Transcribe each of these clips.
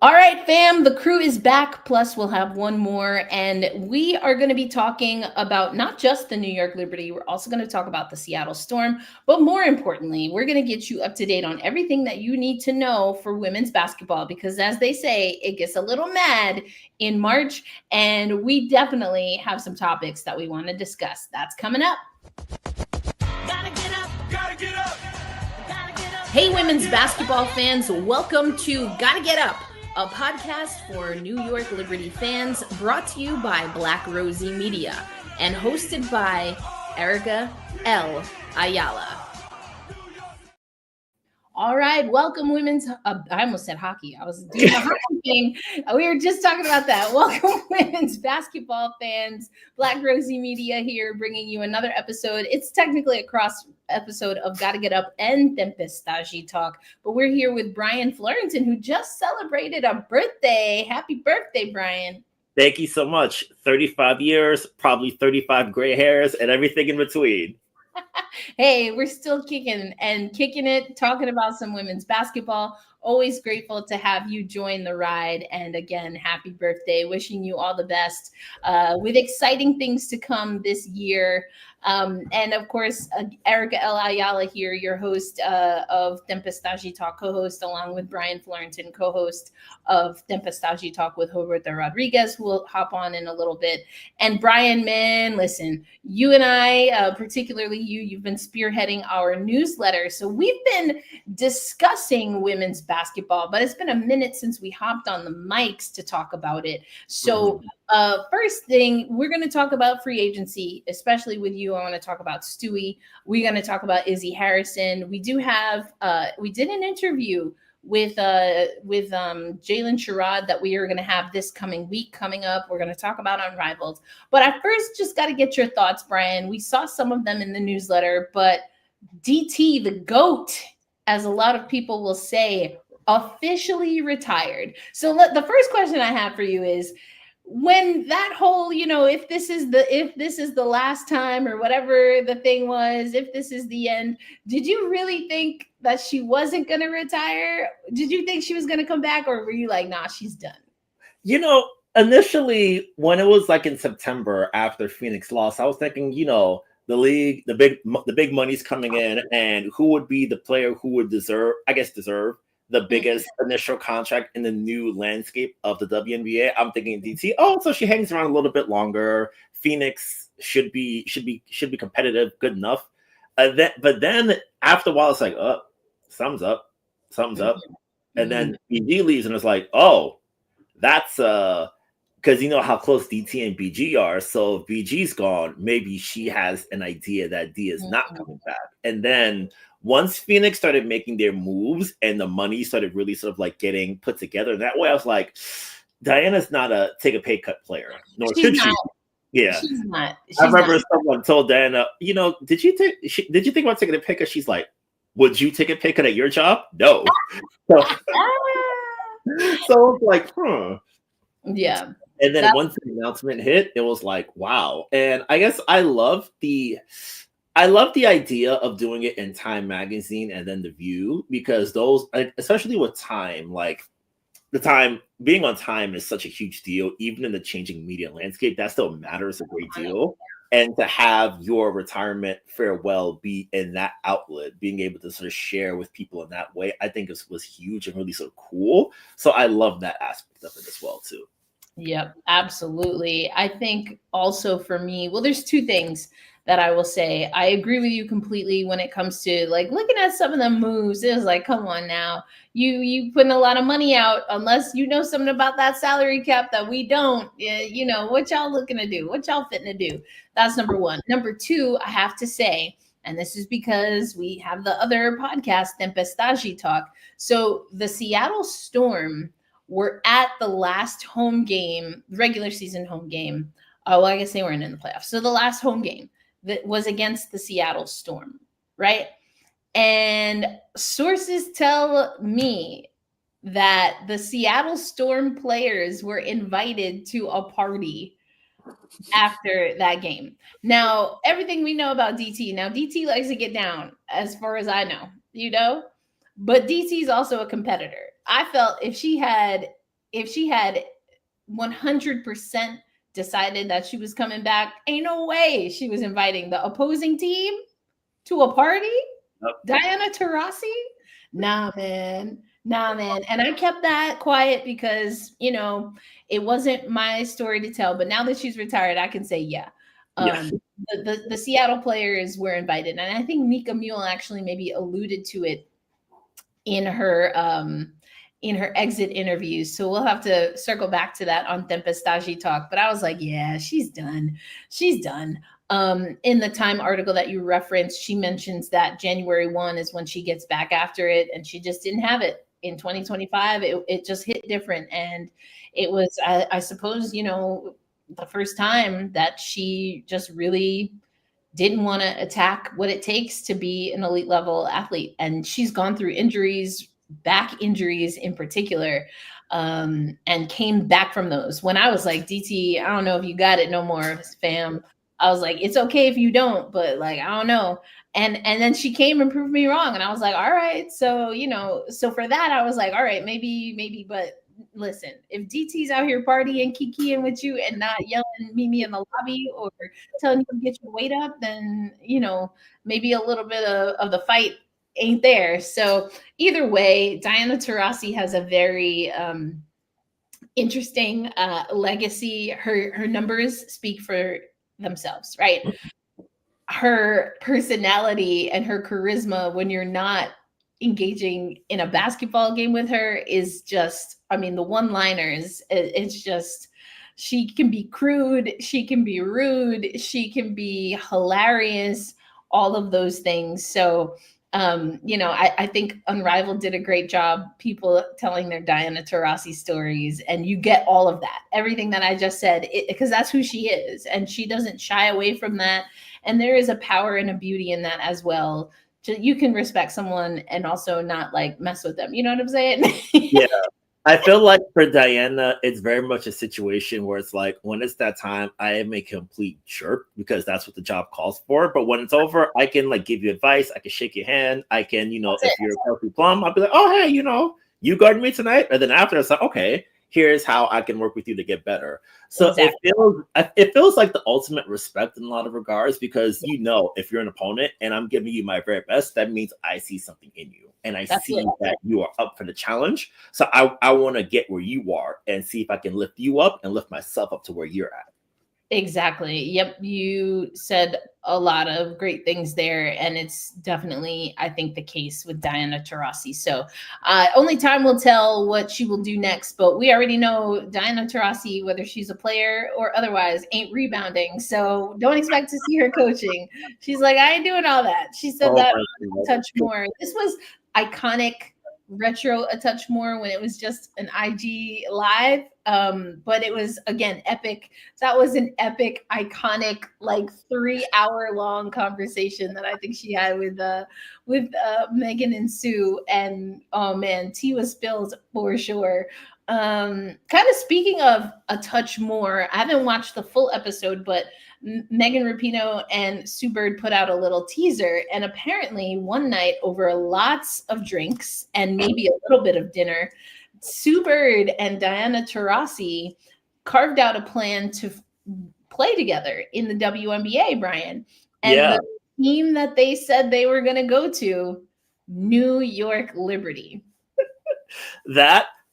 All right, fam, the crew is back. Plus, we'll have one more. And we are going to be talking about not just the New York Liberty, we're also going to talk about the Seattle Storm. But more importantly, we're going to get you up to date on everything that you need to know for women's basketball. Because as they say, it gets a little mad in March. And we definitely have some topics that we want to discuss. That's coming up. Gotta get up. Gotta get up. Hey, women's basketball fans, welcome to Gotta Get Up, a podcast for New York Liberty fans, brought to you by Black Rosie Media and hosted by Erica L. Ayala. All right, welcome women's, I almost said hockey. I was doing the hockey thing. We were just talking about that. Welcome women's basketball fans. Black Rosie Media here, bringing you another episode. It's technically a cross episode of Gotta Get Up and Tempestagi Talk, but we're here with Brian Fluerantin, who just celebrated a birthday. Happy birthday, Brian. Thank you so much. 35 years, probably 35 gray hairs, and everything in between. Hey, we're still kicking it, talking about some women's basketball. Always grateful to have you join the ride. And again, happy birthday. Wishing you all the best with exciting things to come this year. And of course, Erica L. Ayala here, your host of Tempestagi Talk, co-host, along with Brian Fluerantin, co-host of Tempestagi Talk with Roberta Rodrigues, who will hop on in a little bit. And Brian, man, listen, you and I, particularly you've been spearheading our newsletter. So we've been discussing women's basketball, but it's been a minute since we hopped on the mics to talk about it. So first thing, we're going to talk about free agency, especially with you. I want to talk about Stewie. We're going to talk about Izzy Harrison. We do have, we did an interview with Jalen Sherrod that we are going to have this coming week coming up. We're going to talk about Unrivaled. But I first just got to get your thoughts, Brian. We saw some of them in the newsletter, but DT, the GOAT, as a lot of people will say, officially retired. So the first question I have for you is, when that whole, if this is the last time or whatever the thing was, if this is the end, did you really think that she wasn't going to retire? Did you think she was going to come back, or were you like, nah, she's done? Initially when it was like in September after Phoenix lost, I was thinking, the league, the big money's coming in, and who would be the player who would deserve the biggest initial contract in the new landscape of the WNBA. I'm thinking DT. Oh, so she hangs around a little bit longer. Phoenix should be competitive, good enough. But then after a while, it's like, oh, something's up. And then BG leaves, and it's like, oh, that's because you know how close DT and BG are. So if BG's gone, maybe she has an idea that D is not coming back. And then once Phoenix started making their moves and the money started really sort of like getting put together that way, I was like, Diana's not a take a pay cut player. Nor should she. Yeah. She's not. I remember someone told Diana, did you think about taking a pay cut? She's like, would you take a pay cut at your job? No. So it's like, Yeah. And then once the announcement hit, it was like, wow. And I guess I love the idea of doing it in Time Magazine and then The View, because those, especially with Time, like the Time, being on Time is such a huge deal, even in the changing media landscape. That still matters a great deal. And to have your retirement farewell be in that outlet, being able to sort of share with people in that way, I think was huge and really sort of cool. So I love that aspect of it as well, too. Yep, absolutely. I think also for me, well, there's two things that I will say. I agree with you completely when it comes to like looking at some of the moves. It was like, come on now, you putting a lot of money out, unless you know something about that salary cap that we don't. What y'all looking to do? What y'all fitting to do? That's number one. Number two, I have to say, and this is because we have the other podcast, Tempestagi Talk. So the Seattle Storm were at the last home game, regular season home game. Oh, well, I guess they weren't in the playoffs. So the last home game that was against the Seattle Storm, right? And sources tell me that the Seattle Storm players were invited to a party after that game. Now, everything we know about DT, now DT likes to get down, as far as I know, but DT is also a competitor. I felt if she had if she had 100% decided that she was coming back, ain't no way she was inviting the opposing team to a party. Yep. Diana Taurasi? Nah, man. Nah, man. And I kept that quiet because, it wasn't my story to tell. But now that she's retired, I can say, yeah. Yeah. The Seattle players were invited. And I think Mika Mule actually maybe alluded to it in her exit interviews. So we'll have to circle back to that on Tempestagi Talk. But I was like, yeah, she's done. She's done. In the Time article that you referenced, she mentions that January 1 is when she gets back after it, and she just didn't have it in 2025. It just hit different. And it was, I suppose, the first time that she just really didn't want to attack what it takes to be an elite level athlete. And she's gone through injuries, back injuries in particular, and came back from those. When I was like, DT, I don't know if you got it no more, fam. I was like, it's okay if you don't, but like, I don't know. And then she came and proved me wrong. And I was like, all right. So, so for that, I was like, all right, maybe, but listen, if DT's out here partying, kikiing with you and not yelling meet me in the lobby or telling you to get your weight up, then, maybe a little bit of the fight ain't there. So either way, Diana Taurasi has a very interesting legacy. Her numbers speak for themselves, right? Her personality and her charisma when you're not engaging in a basketball game with her is just, the one-liners, it's just, she can be crude, she can be rude, she can be hilarious, all of those things. So I think Unrivaled did a great job, people telling their Diana Taurasi stories, and you get all of that, everything that I just said, because that's who she is, and she doesn't shy away from that. And there is a power and a beauty in that as well. You can respect someone and also not like mess with them. You know what I'm saying? Yeah. I feel like for Diana, it's very much a situation where it's like, when it's that time, I am a complete jerk because that's what the job calls for. But when it's over, I can like give you advice. I can shake your hand. I can, if you're a healthy plum, I'll be like, oh, hey, you guarded me tonight. And then after it's like, okay, here's how I can work with you to get better. So exactly. It feels like the ultimate respect in a lot of regards, because if you're an opponent and I'm giving you my very best, that means I see something in you and I see that you are up for the challenge. So I want to get where you are and see if I can lift you up and lift myself up to where you're at. Exactly. Yep. You said a lot of great things there. And it's definitely, I think, the case with Diana Taurasi. So only time will tell what she will do next. But we already know Diana Taurasi, whether she's a player or otherwise, ain't rebounding. So don't expect to see her coaching. She's like, I ain't doing all that. She said that a touch more. This was iconic retro a touch more when it was just an IG live. But it was, again, epic. That was an epic, iconic, like 3-hour long conversation that I think she had with Megan and Sue. And oh man, tea was spilled for sure. Kind of speaking of a touch more, I haven't watched the full episode, but Megan Rapinoe and Sue Bird put out a little teaser, and apparently one night over lots of drinks and maybe a little bit of dinner, Sue Bird and Diana Taurasi carved out a plan to play together in the WNBA, Brian. And the team that they said they were going to go to, New York Liberty.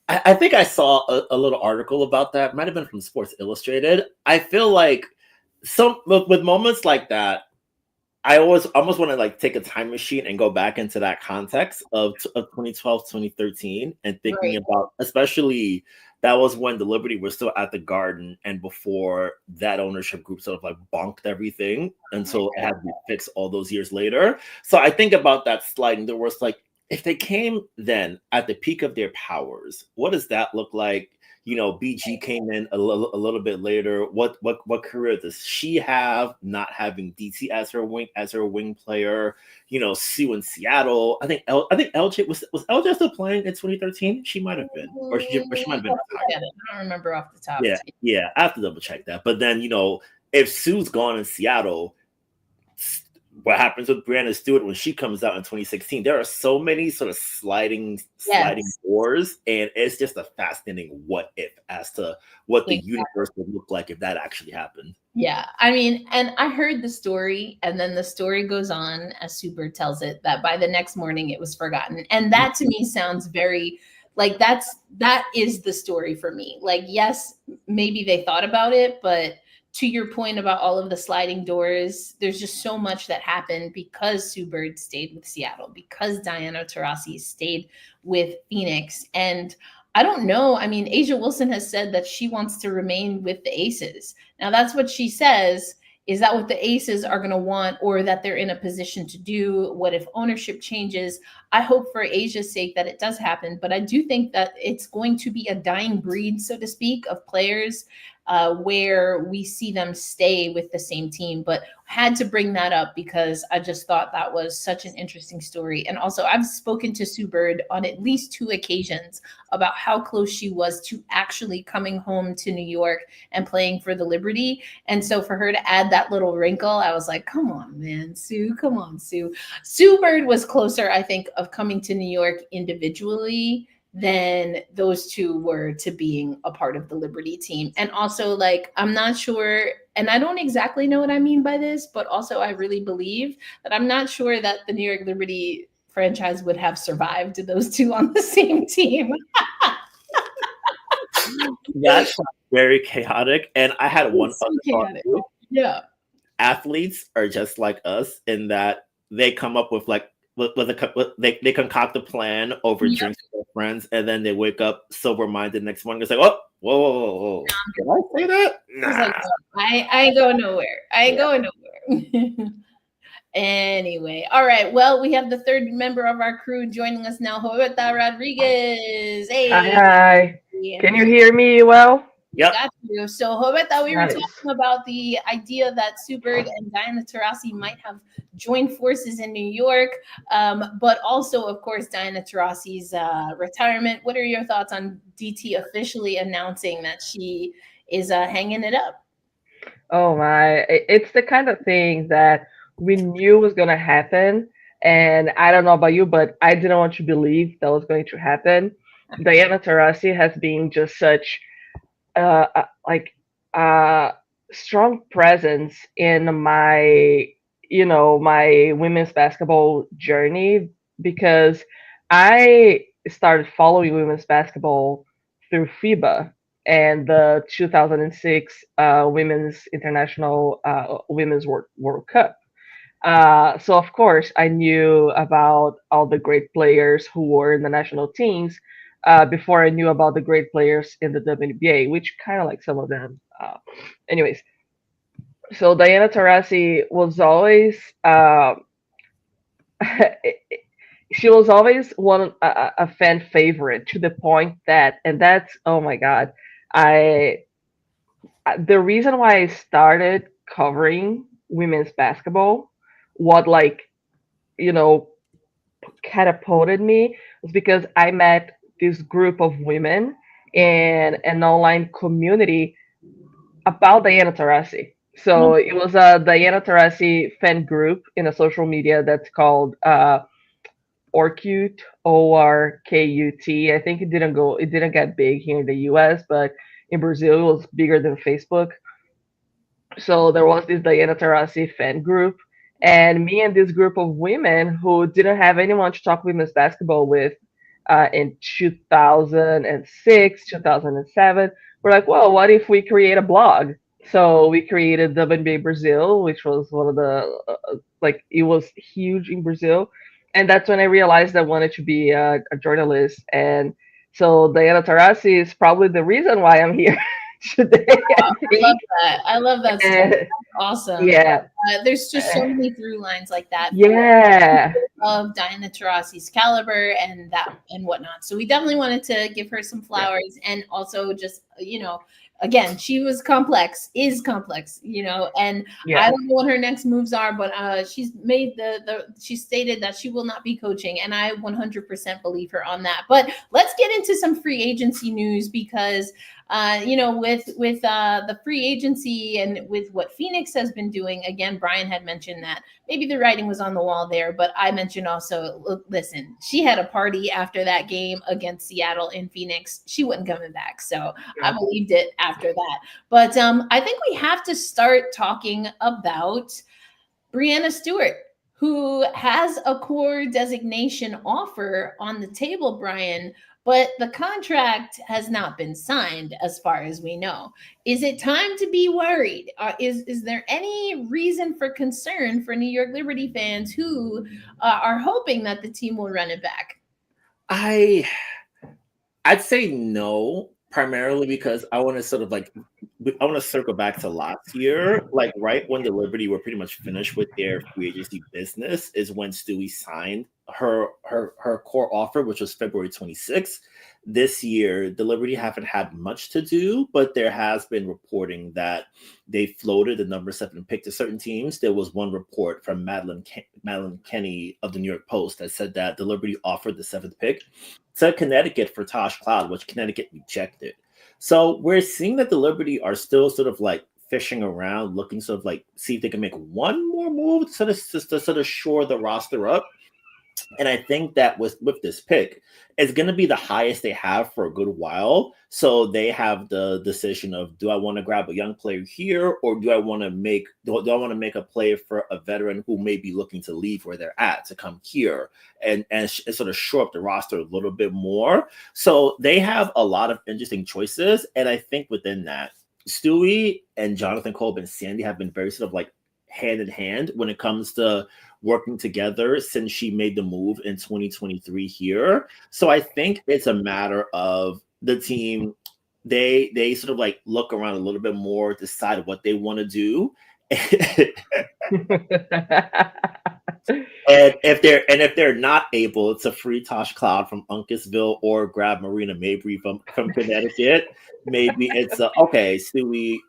I think I saw a little article about that. Might have been from Sports Illustrated. I feel like with moments like that, I almost want to like take a time machine and go back into that context of 2012, 2013, and thinking about, especially that was when the Liberty was still at the Garden and before that ownership group sort of like bonked everything until it had to be fixed all those years later. So I think about that slide, and there was like, if they came then at the peak of their powers, what does that look like? BG came in a little bit later. What career does she have? Not having DT as her wing player. Sue in Seattle. I think LJ was LJ still playing in 2013. She might have been, or she might have been. I don't remember off the top. Yeah. I have to double check that. But then if Sue's gone in Seattle, what happens with Brianna Stewart when she comes out in 2016. There are so many sort of sliding doors, and it's just a fascinating what if as to what the universe would look like if that actually happened. Yeah, I mean, and I heard the story, and then the story goes on as Super tells it that by the next morning it was forgotten, and that to me sounds very like that is the story for me. Like, yes, maybe they thought about it, but to your point about all of the sliding doors, there's just so much that happened because Sue Bird stayed with Seattle, because Diana Taurasi stayed with Phoenix. And I don't know. I mean, A'ja Wilson has said that she wants to remain with the Aces. Now, that's what she says. Is that what the Aces are going to want, or that they're in a position to do? What if ownership changes? I hope for Asia's sake that it does happen, but I do think that it's going to be a dying breed, so to speak, of players where we see them stay with the same team. But had to bring that up because I just thought that was such an interesting story. And also, I've spoken to Sue Bird on at least 2 occasions about how close she was to actually coming home to New York and playing for the Liberty. And so for her to add that little wrinkle, I was like, come on, man, Sue, come on, Sue. Sue Bird was closer, I think, of coming to New York individually than those 2 were to being a part of the Liberty team. And also, like, I'm not sure, and I don't exactly know what I mean by this, but also I really believe that I'm not sure that the New York Liberty franchise would have survived those 2 on the same team. That's very chaotic. And I had one other thought too. Yeah. Athletes are just like us in that they come up with like they concoct a plan over drinks with their friends, and then they wake up sober minded next morning. It's like, oh, whoa. Did I say that? Nah. Like, I ain't going nowhere. I ain't going nowhere. Anyway, all right. Well, we have the 3rd member of our crew joining us now, Roberta Rodrigues. Hey. Hi. Can you hear me well? Yep. Got you. So, Roberta, we were talking about the idea that Sue Bird and Diana Taurasi might have joined forces in New York, but also, of course, Diana Taurasi's retirement. What are your thoughts on DT officially announcing that she is hanging it up? Oh my, it's the kind of thing that we knew was going to happen. And I don't know about you, but I didn't want to believe that was going to happen. Diana Taurasi has been just such strong presence in my my women's basketball journey, because I started following women's basketball through FIBA and the 2006 Women's International Women's World Cup. So of course I knew about all the great players who were in the national teams before I knew about the great players in the WNBA, which kind of like some of them. Anyways, so Diana Taurasi was always she was always a fan favorite, to the point that, and that's, oh my god, the reason why I started covering women's basketball, what like catapulted me, was because I met this group of women in an online community about Diana Taurasi. So it was a Diana Taurasi fan group in a social media that's called Orkut, ORKUT. I think it didn't get big here in the US, but in Brazil it was bigger than Facebook. So there was this Diana Taurasi fan group, and me and this group of women who didn't have anyone to talk women's basketball with in 2006, 2007, we're like, well, what if we create a blog? So we created WNBA Brazil, which was one of the it was huge in Brazil, and that's when I realized I wanted to be a journalist. And so Diana Taurasi is probably the reason why I'm here today. I love that stuff. That's awesome. Yeah. There's just so many through lines like that. Yeah. Of Diana Taurasi's caliber and whatnot. So we definitely wanted to give her some flowers, and also just, again, she is complex, and I don't know what her next moves are, but she's made she stated that she will not be coaching, and I 100% believe her on that. But let's get into some free agency news, because with the free agency and with what Phoenix has been doing. Again, Brian had mentioned that maybe the writing was on the wall there, but I mentioned also, listen, she had a party after that game against Seattle in Phoenix. She wasn't coming back, so I believed it after that. But I think we have to start talking about Breanna Stewart, who has a core designation offer on the table, Brian, but the contract has not been signed as far as we know. Is it time to be worried? Is there any reason for concern for New York Liberty fans who are hoping that the team will run it back? I'd say no, primarily because I want to sort of I want to circle back to last year, like right when the Liberty were pretty much finished with their free agency business is when Stewie signed her core offer, which was February 26th. This year, the Liberty haven't had much to do, but there has been reporting that they floated the number 7 pick to certain teams. There was one report from Madeline Kenny of the New York Post that said that the Liberty offered the 7th pick to Connecticut for Tosh Cloud, which Connecticut rejected. So we're seeing that the Liberty are still sort of like fishing around, looking sort of like see if they can make one more move to sort of shore the roster up. And I think that with this pick, it's going to be the highest they have for a good while. So they have the decision of, do I want to grab a young player here, or do I want to make a play for a veteran who may be looking to leave where they're at to come here and sort of shore up the roster a little bit more. So they have a lot of interesting choices, and I think within that, Stewie and Jonathan Kolb and Sandy have been very sort of like hand in hand when it comes to working together since she made the move in 2023 here. So I think it's a matter of the team. They sort of like look around a little bit more, decide what they want to do. And if they're not able to free Tosh Cloud from Uncasville or grab Marina Mabry from Connecticut, maybe it's okay, Stewie,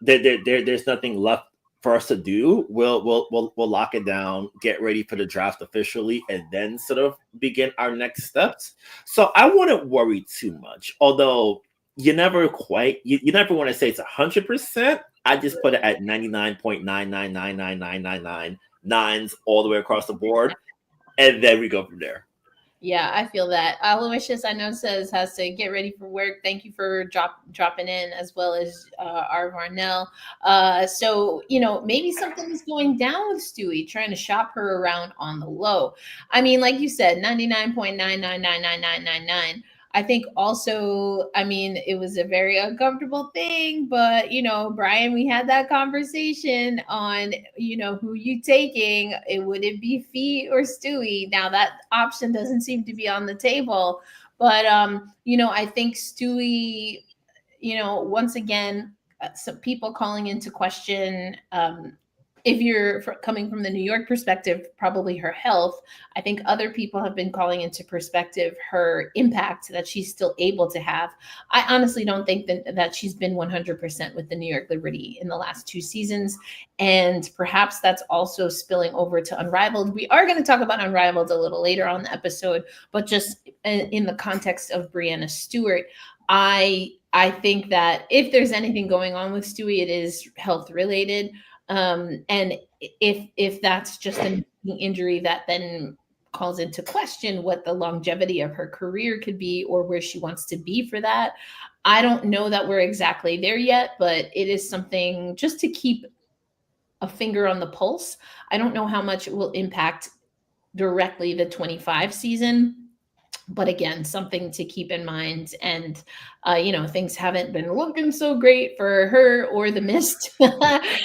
there's nothing left for us to do. We'll lock it down, get ready for the draft officially, and then sort of begin our next steps. So I wouldn't worry too much. Although you never want to say it's 100%. I just put it at 99.9999999 all the way across the board, and then we go from there. Yeah, I feel that. Aloysius, I know, has to get ready for work. Thank you for dropping in, as well as our Varnell. So, maybe something is going down with Stewie, trying to shop her around on the low. I mean, like you said, 99.9999999. I think also, it was a very uncomfortable thing, but, Brian, we had that conversation on, who you taking. Would it be Fee or Stewie? Now that option doesn't seem to be on the table, but, I think Stewie, once again, some people calling into question, if you're coming from the New York perspective, probably her health. I think other people have been calling into perspective her impact that she's still able to have. I honestly don't think that she's been 100% with the New York Liberty in the last 2 seasons. And perhaps that's also spilling over to Unrivaled. We are going to talk about Unrivaled a little later on the episode, but just in the context of Breanna Stewart, I think that if there's anything going on with Stewie, it is health related. And if that's just an injury that then calls into question what the longevity of her career could be or where she wants to be for that, I don't know that we're exactly there yet, but it is something just to keep a finger on the pulse. I don't know how much it will impact directly the 25 season, but again, something to keep in mind. And, things haven't been looking so great for her or the Mist.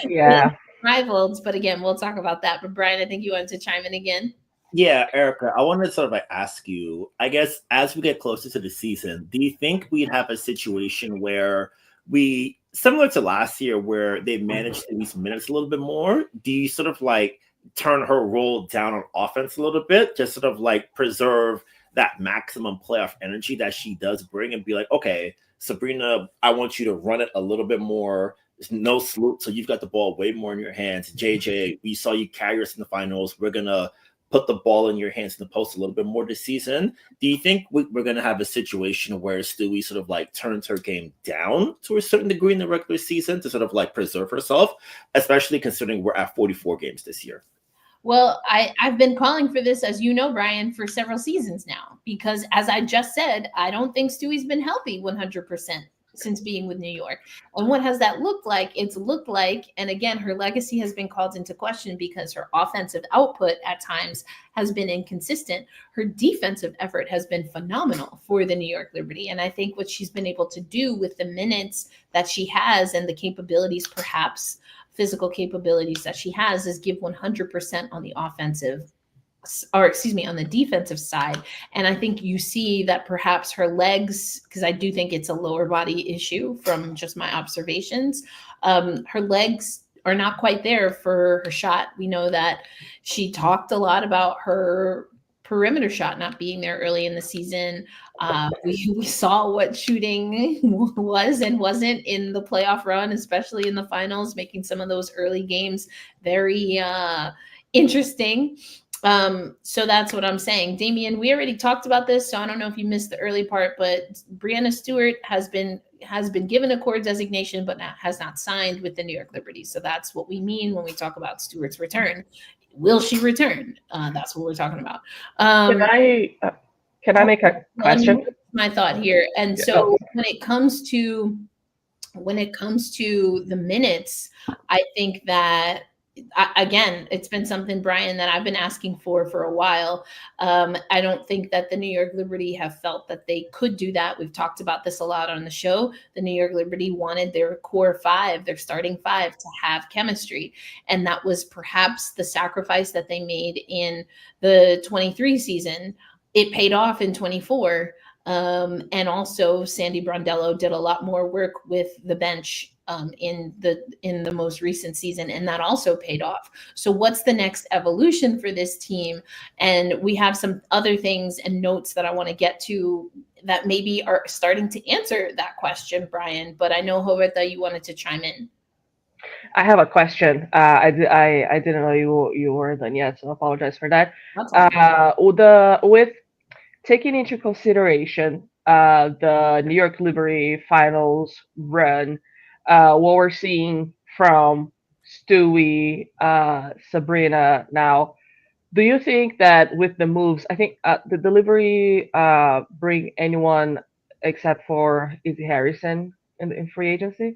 Yeah. Rivals, but again, we'll talk about that. But Brian, I think you wanted to chime in again. Yeah, Erica, I wanted to sort of ask you, I guess, as we get closer to the season, do you think we'd have a situation where similar to last year, where they managed to use minutes a little bit more? Do you sort of like turn her role down on offense a little bit, just sort of like preserve that maximum playoff energy that she does bring and be like, okay, Sabrina, I want you to run it a little bit more. There's no sloop, so you've got the ball way more in your hands. JJ, we saw you carry us in the finals. We're going to put the ball in your hands in the post a little bit more this season. Do you think we're going to have a situation where Stewie sort of like turns her game down to a certain degree in the regular season to sort of like preserve herself, especially considering we're at 44 games this year? Well, I've been calling for this, as you know, Brian, for several seasons now, because as I just said, I don't think Stewie's been healthy 100% since being with New York. And what has that looked like? It's looked like, and again, her legacy has been called into question because her offensive output at times has been inconsistent. Her defensive effort has been phenomenal for the New York Liberty. And I think what she's been able to do with the minutes that she has and the capabilities, perhaps physical capabilities that she has, is give 100% on the offensive, or excuse me, on the defensive side. And I think you see that perhaps her legs, because I do think it's a lower body issue from just my observations, her legs are not quite there for her shot. We know that she talked a lot about her perimeter shot not being there early in the season. We saw what shooting was and wasn't in the playoff run, especially in the finals, making some of those early games very interesting. So that's what I'm saying. Damien, we already talked about this, so I don't know if you missed the early part, but Breanna Stewart has been given a core designation, but has not signed with the New York Liberty. So that's what we mean when we talk about Stewart's return. Will she return? That's what we're talking about. Can I make a question? My thought here. And so when it comes to the minutes, I think that, again, it's been something, Brian, that I've been asking for a while. I don't think that the New York Liberty have felt that they could do that. We've talked about this a lot on the show. The New York Liberty wanted their core five, their starting five, to have chemistry. And that was perhaps the sacrifice that they made in the 23 season. It paid off in 24. And also Sandy Brondello did a lot more work with the bench in the most recent season, and that also paid off. So what's the next evolution for this team? And we have some other things and notes that I want to get to that maybe are starting to answer that question, Brian. But I know, Roberta, you wanted to chime in. I have a question. I didn't know you were done yet, so I apologize for that. With taking into consideration the New York Liberty finals run, what we're seeing from Stewie, Sabrina now, do you think that with the moves, I think the Liberty bring anyone except for Izzy Harrison in free agency?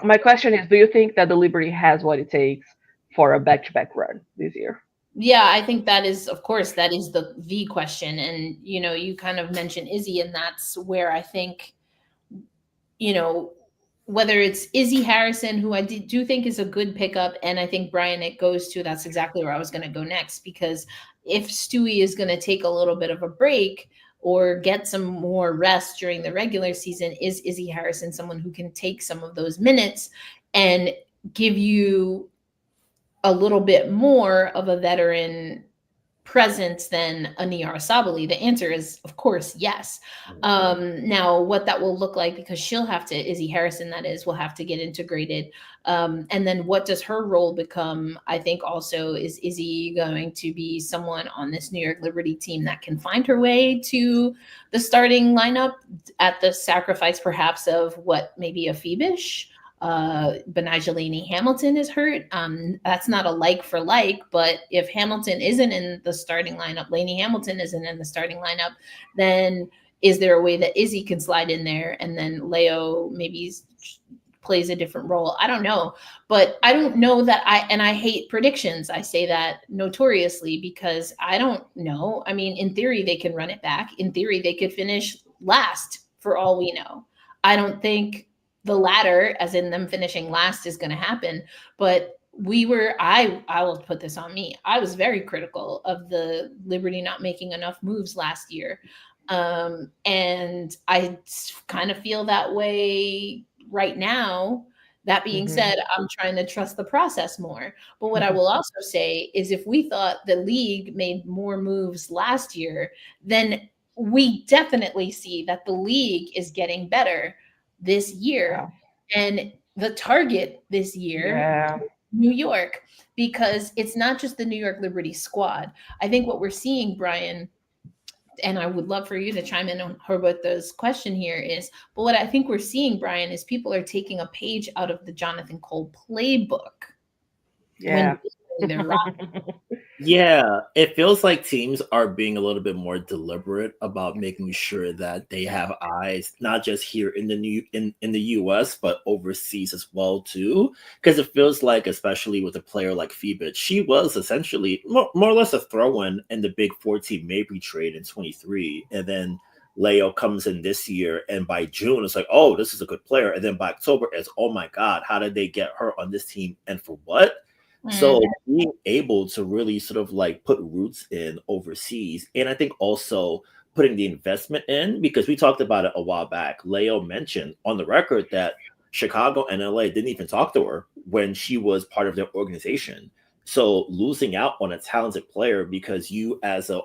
My question is, do you think that the Liberty has what it takes for a back-to-back run this year? Yeah, I think that is, of course, that is the question. And, you kind of mentioned Izzy, and that's where I think, whether it's Izzy Harrison, who I do think is a good pickup, and I think, Brian, it goes to, that's exactly where I was going to go next, because if Stewie is going to take a little bit of a break or get some more rest during the regular season, is Izzy Harrison someone who can take some of those minutes and give you a little bit more of a veteran presence than a Niara Sabali? The answer is, of course, yes. Now, what that will look like, because Izzy Harrison, that is, will have to get integrated. And then what does her role become? I think also, is Izzy going to be someone on this New York Liberty team that can find her way to the starting lineup at the sacrifice, perhaps, of what, maybe a Phoebish? Benijah Laney Hamilton is hurt. That's not a like for like, but if Hamilton isn't in the starting lineup, Laney Hamilton isn't in the starting lineup, then is there a way that Izzy can slide in there and then Leo maybe plays a different role? I don't know, but I don't know that I hate predictions. I say that notoriously because I don't know. I mean, in theory, they can run it back. In theory, they could finish last for all we know. I don't think the latter, as in them finishing last, is going to happen. But I will put this on me. I was very critical of the Liberty not making enough moves last year. And I kind of feel that way right now. That being said, I'm trying to trust the process more. But what I will also say is, if we thought the league made more moves last year, then we definitely see that the league is getting better this year. And the target this year New York, because it's not just the New York Liberty squad. I think what we're seeing, Brian, and I would love for you to chime in on Roberta's question here is, but what I think we're seeing, Brian, is people are taking a page out of the Jonathan Cole playbook Yeah. when they're Yeah, it feels like teams are being a little bit more deliberate about making sure that they have eyes not just here in the US but overseas as well too. Because it feels like, especially with a player like Phoebe, she was essentially more or less a throw-in in the Big 14 Mabry trade in 23, and then Leo comes in this year, and by June it's like, oh, this is a good player, and then by October it's, oh my God, how did they get her on this team and for what? So being able to really sort of like put roots in overseas, and I think also putting the investment in, because we talked about it a while back. Leo mentioned on the record that Chicago and LA didn't even talk to her when she was part of their organization. So losing out on a talented player because you as an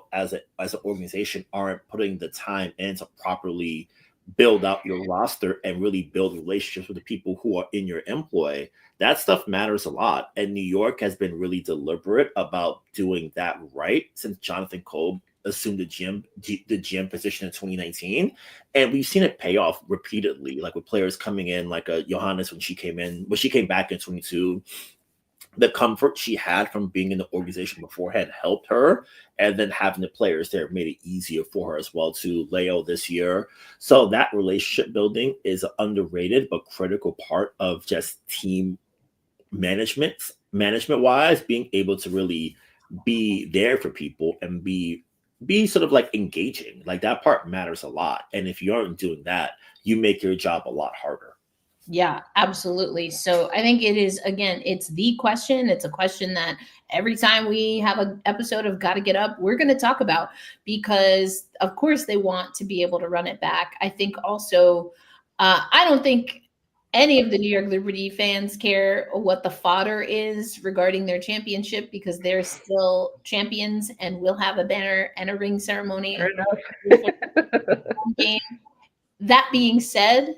organization aren't putting the time in to properly build out your roster and really build relationships with the people who are in your employ, that stuff matters a lot. And New York has been really deliberate about doing that right since Jonathan Kolb assumed the GM position in 2019. And we've seen it pay off repeatedly, like with players coming in, like Johannes when she came back in 22. The comfort she had from being in the organization beforehand helped her, and then having the players there made it easier for her as well to Leo this year. So that relationship building is an underrated but critical part of just team management wise, being able to really be there for people and be sort of like engaging. Like that part matters a lot. And if you aren't doing that, you make your job a lot harder. Yeah, absolutely. So I think it is, again, it's the question. It's a question that every time we have an episode of Gotta Get Up, we're going to talk about, because of course they want to be able to run it back. I think also, I don't think any of the New York Liberty fans care what the fodder is regarding their championship, because they're still champions and will have a banner and a ring ceremony. Fair enough. That being said,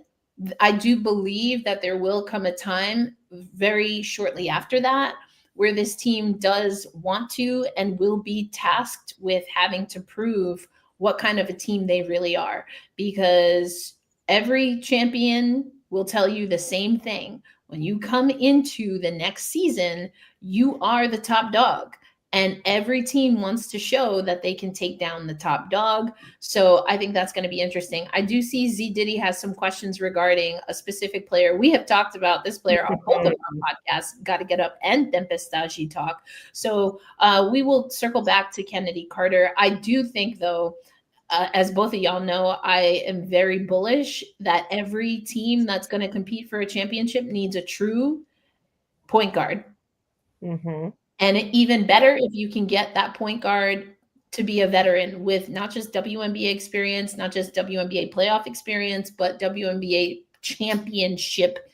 I do believe that there will come a time very shortly after that where this team does want to and will be tasked with having to prove what kind of a team they really are, because every champion will tell you the same thing. When you come into the next season, you are the top dog. And every team wants to show that they can take down the top dog. So I think that's going to be interesting. I do see Z Diddy has some questions regarding a specific player. We have talked about this player on both of our podcasts, Gotta Get Up and Tempestagi Talk. So we will circle back to Kennedy Carter. I do think, though, as both of y'all know, I am very bullish that every team that's going to compete for a championship needs a true point guard. Mm-hmm. And even better if you can get that point guard to be a veteran with not just WNBA experience, not just WNBA playoff experience, but WNBA championship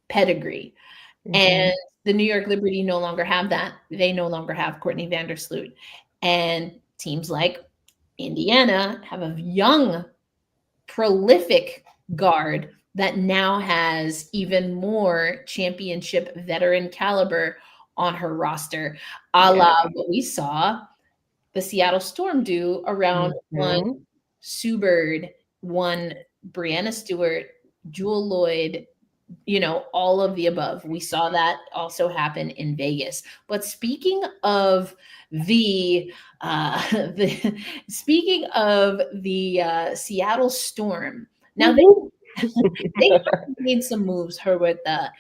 pedigree. Mm-hmm. And the New York Liberty no longer have that. They no longer have Courtney Vandersloot. And teams like Indiana have a young, prolific guard that now has even more championship veteran caliber on her roster, a la what we saw the Seattle Storm do around one Sue Bird, one Brianna Stewart, Jewel Lloyd, all of the above. We saw that also happen in Vegas. But speaking of the Seattle Storm, now they made some moves, Roberta.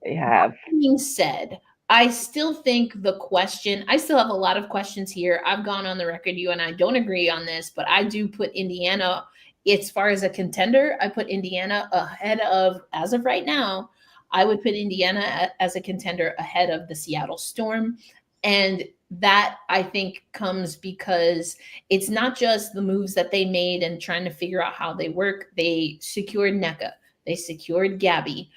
They have. That being said, I still think I still have a lot of questions here. I've gone on the record, you and I don't agree on this, but I do put Indiana, as far as a contender, I put Indiana ahead of, as of right now, I would put Indiana as a contender ahead of the Seattle Storm. And that, I think, comes because it's not just the moves that they made and trying to figure out how they work. They secured NECA. They secured Gabby.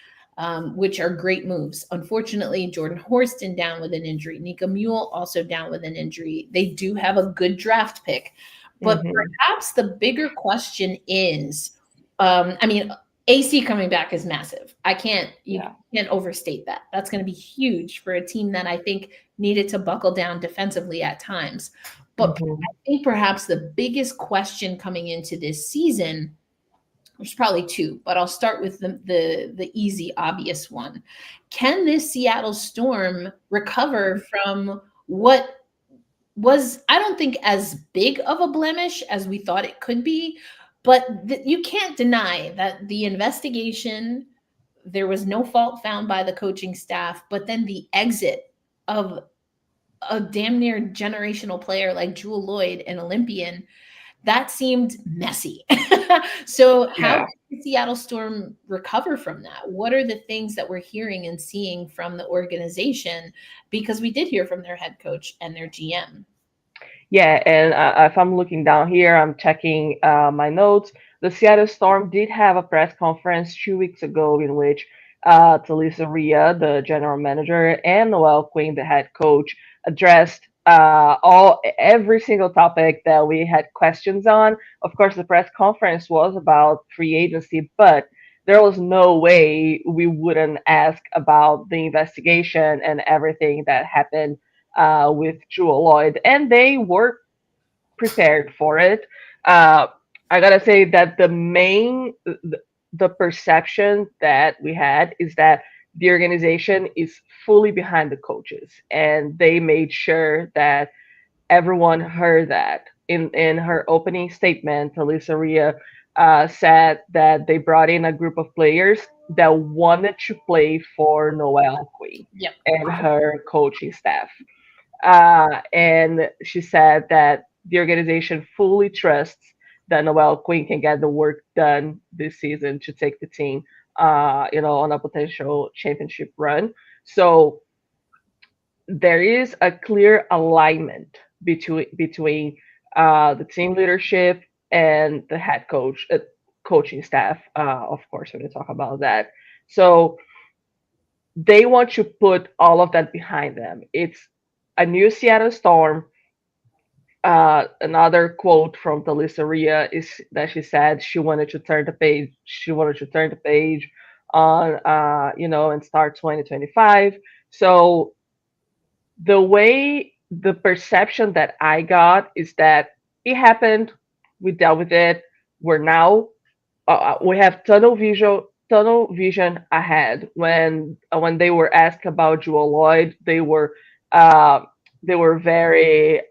Which are great moves. Unfortunately, Jordan Horston down with an injury. Nika Mule also down with an injury. They do have a good draft pick. But perhaps the bigger question is, AC coming back is massive. You Yeah. can't overstate that. That's going to be huge for a team that I think needed to buckle down defensively at times. But Hmm. I think perhaps the biggest question coming into this season, there's probably two, but I'll start with the easy, obvious one. Can this Seattle Storm recover from what was, I don't think, as big of a blemish as we thought it could be, but you can't deny that the investigation, there was no fault found by the coaching staff, but then the exit of a damn near generational player like Jewel Lloyd, an Olympian, that seemed messy. So, how Yeah. can the Seattle Storm recover from that? What are the things that we're hearing and seeing from the organization? Because we did hear from their head coach and their GM. Yeah, and if I'm looking down here, I'm checking my notes. The Seattle Storm did have a press conference 2 weeks ago in which Talisa Ria, the general manager, and Noel Quinn, the head coach, addressed every single topic that we had questions on. Of course, the press conference was about free agency, but there was no way we wouldn't ask about the investigation and everything that happened with Jewel Lloyd, and they were prepared for it. Uh, I gotta say that the perception that we had is that the organization is fully behind the coaches, and they made sure that everyone heard that. In her opening statement, Alyssa Ria said that they brought in a group of players that wanted to play for Noelle Quinn Yep. and her coaching staff. And she said that the organization fully trusts that Noel Quinn can get the work done this season to take the team, on a potential championship run. So there is a clear alignment between the team leadership and the head coach, coaching staff. Of course, when we talk about that, so they want to put all of that behind them. It's a new Seattle Storm. Another quote from Talisa Ria is that she said she wanted to turn the page. She wanted to turn the page on, and start 2025. So the way the perception that I got is that it happened. We dealt with it. We're now we have tunnel vision ahead. When they were asked about Jewel Lloyd, uh, they were very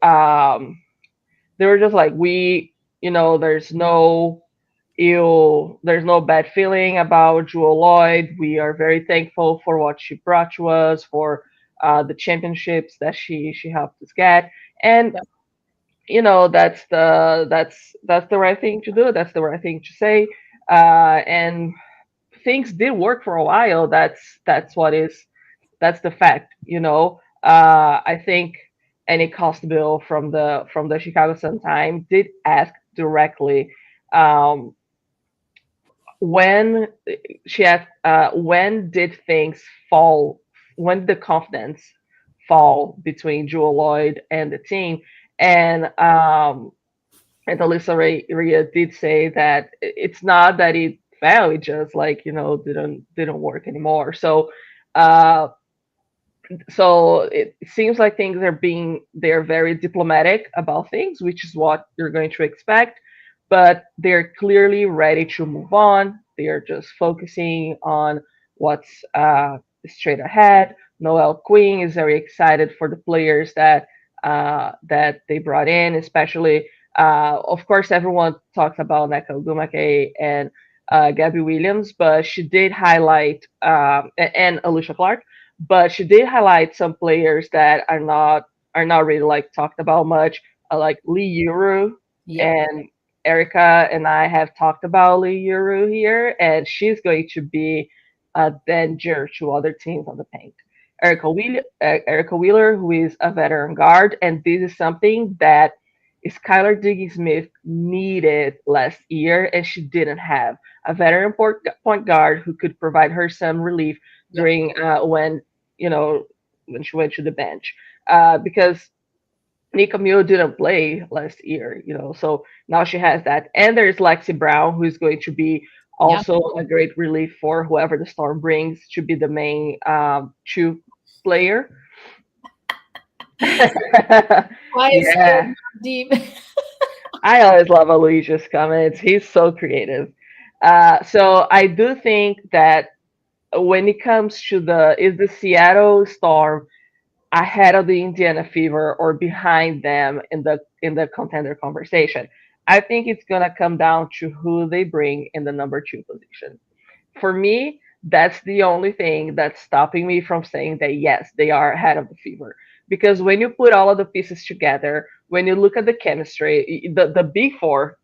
they were just like, we, there's no bad feeling about Jewel Lloyd. We are very thankful for what she brought to us, for the championships that she helped us get. And Yep. that's the right thing to do. That's the right thing to say. And things did work for a while. That's the fact. I think any cost bill from the Chicago Sun Times did ask directly, um, when she asked, when did things fall, when did the confidence fall between Jewel Lloyd and the team, and Alyssa Ria did say that it's not that it fell, it just, like, didn't work anymore. Uh, so it seems like they're very diplomatic about things, which is what you're going to expect, but they're clearly ready to move on. They are just focusing on what's straight ahead. Noel Quinn is very excited for the players that they brought in, especially, of course, everyone talks about Neka Ogumake and Gabby Williams, but she did highlight, and Alicia Clark, but she did highlight some players that are not really, like, talked about much, like Lee Yuru. Yep. And Erica and I have talked about Lee Yuru here, and she's going to be a danger to other teams on the paint. Erica Wheeler, who is a veteran guard, and this is something that Skylar Diggy Smith needed last year, and she didn't have a veteran point guard who could provide her some relief Yep. during, you know when she went to the bench, because Nika Mule didn't play last year, so now she has that. And there's Lexi Brown, who is going to be Also, a great relief for whoever the Storm brings to be the main two player. Why is Yeah, deep? I always love Aloysius' comments. He's so creative. So I do think that when it comes to is the Seattle Storm ahead of the Indiana Fever or behind them in the contender conversation, I think it's gonna come down to who they bring in the number 2 position. For me, that's the only thing that's stopping me from saying that yes, they are ahead of the Fever. Because when you put all of the pieces together, when you look at the chemistry, the big four,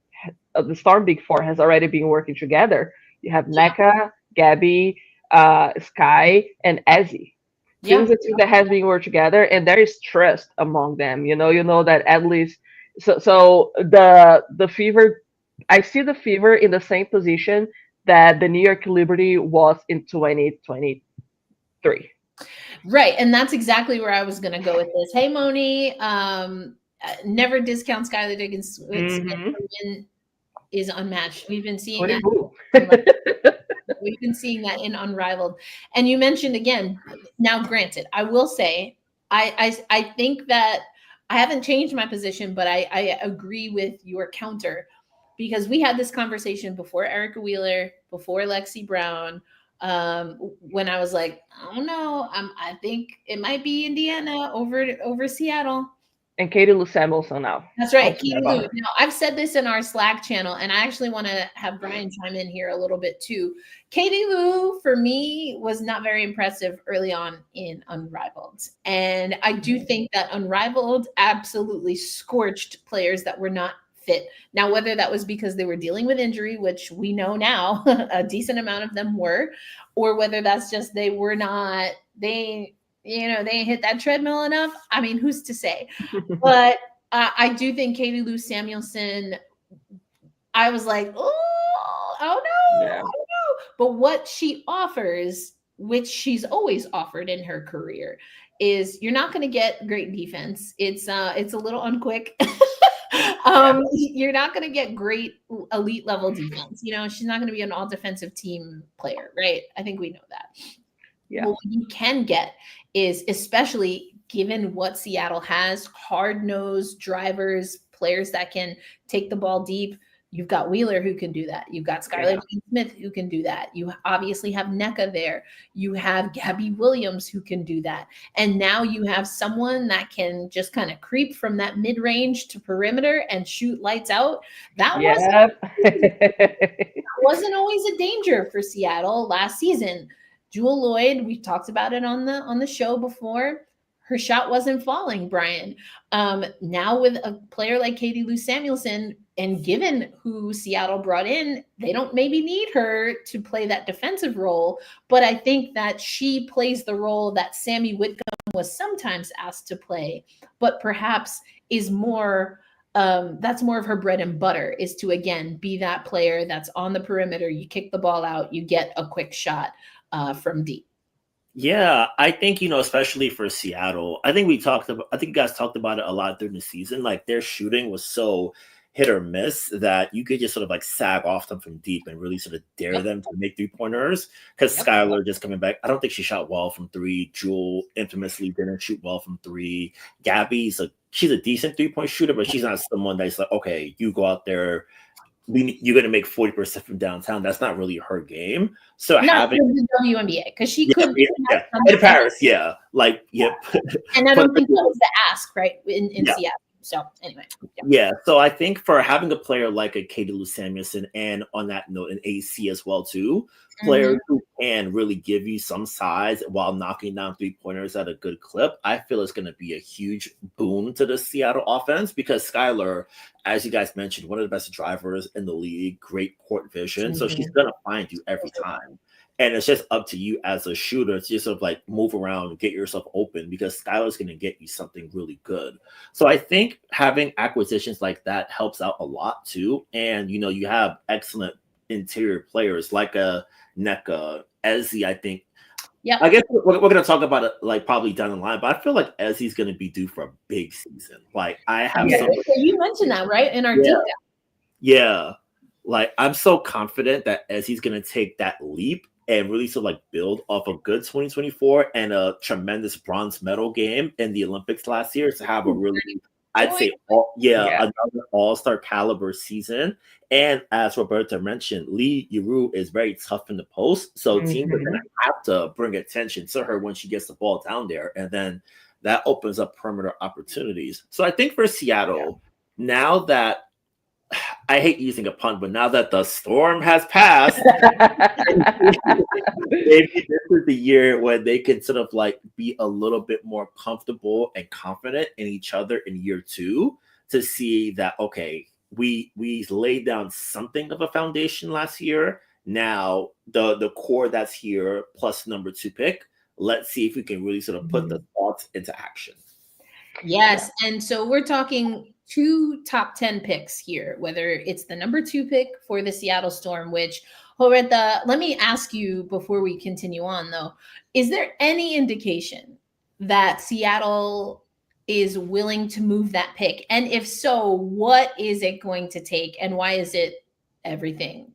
the Storm Big Four has already been working together. You have Neka, Gabby, Sky, and Ezzy. This is a team that has been working together, and there is trust among them. You know that at least. So the Fever, I see the Fever in the same position that the New York Liberty was in 2023. Right, and that's exactly where I was going to go with this. Hey, Moni, never discount Skylar Diggins. Is unmatched. We've been seeing that. We've been seeing that in Unrivaled. And you mentioned again, now granted, I will say, I think that I haven't changed my position, but I agree with your counter, because we had this conversation before Erica Wheeler, before Lexi Brown, when I was like, I don't know, I think it might be Indiana over Seattle. And Katie Lou Samuelson now. That's right. Katie Lou. Now, I've said this in our Slack channel, and I actually want to have Brian chime in here a little bit too. Katie Lou, for me, was not very impressive early on in Unrivaled. And I do think that Unrivaled absolutely scorched players that were not fit. Now, whether that was because they were dealing with injury, which we know now a decent amount of them were, or whether that's just they ain't hit that treadmill enough. I mean, who's to say? But I do think Katie Lou Samuelson, I was like, oh no, I don't know. But what she offers, which she's always offered in her career, is you're not going to get great defense. It's a little unquick. You're not going to get great elite level defense. She's not going to be an all defensive team player, right? I think we know that. Yeah. What you can get is, especially given what Seattle has, hard-nosed drivers, players that can take the ball deep. You've got Wheeler who can do that. You've got Skylar Smith who can do that. You obviously have Neka there. You have Gabby Williams who can do that. And now you have someone that can just kind of creep from that mid-range to perimeter and shoot lights out. That wasn't always a danger for Seattle last season. Jewel Lloyd, we talked about it on the show before. Her shot wasn't falling, Brian. Now with a player like Katie Lou Samuelson, and given who Seattle brought in, they don't maybe need her to play that defensive role. But I think that she plays the role that Sammy Whitcomb was sometimes asked to play, but perhaps is more that's more of her bread and butter, is to, again, be that player that's on the perimeter. You kick the ball out, you get a quick shot from deep. Yeah, I think, especially for Seattle, I think you guys talked about it a lot during the season. Like, their shooting was so hit or miss that you could just sort of like sag off them from deep and really sort of dare them to make 3-pointers. Because Skylar just coming back, I don't think she shot well from 3. Jewel infamously didn't shoot well from 3. Gabby's she's a decent 3-point shooter, but she's not someone that's like, okay, you go out there, you're going to make 40% from downtown. That's not really her game. So having the WNBA, because she could in Paris, and I don't think that was the ask, right, in Seattle. So anyway, so I think for having a player like a Katie Lou Samuelson, and on that note, an AC as well too, players who can really give you some size while knocking down 3-pointers at a good clip, I feel it's going to be a huge boon to the Seattle offense, because Skylar, as you guys mentioned, one of the best drivers in the league, great court vision, so she's going to find you every time. And it's just up to you as a shooter to just sort of like move around, get yourself open, because Skylar's going to get you something really good. So I think having acquisitions like that helps out a lot too. And, you have excellent interior players like a Neka, Ezzy, I think. Yeah, I guess we're going to talk about it like probably down the line, but I feel like Ezzy's going to be due for a big season. Like, I have you mentioned that, right, in our deep dive. Yeah. like I'm so confident that Ezzy's gonna take that leap and really sort of like build off a good 2024 and a tremendous bronze medal game in the Olympics last year to have a really, I'd say, another all-star caliber season. And as Roberta mentioned, Lee Yuru is very tough in the post, so teams are gonna have to bring attention to her when she gets the ball down there, and then that opens up perimeter opportunities. So I think for Seattle, now that I hate using a pun, but now that the storm has passed, maybe this is the year when they can sort of like be a little bit more comfortable and confident in each other in year two to see that, okay, we laid down something of a foundation last year. Now the core that's here plus number 2 pick, let's see if we can really sort of put the thoughts into action. Yes. And so we're talking 2 top 10 picks here, whether it's the number 2 pick for the Seattle Storm, which, Roberta, let me ask you before we continue on, though, is there any indication that Seattle is willing to move that pick? And if so, what is it going to take and why is it everything?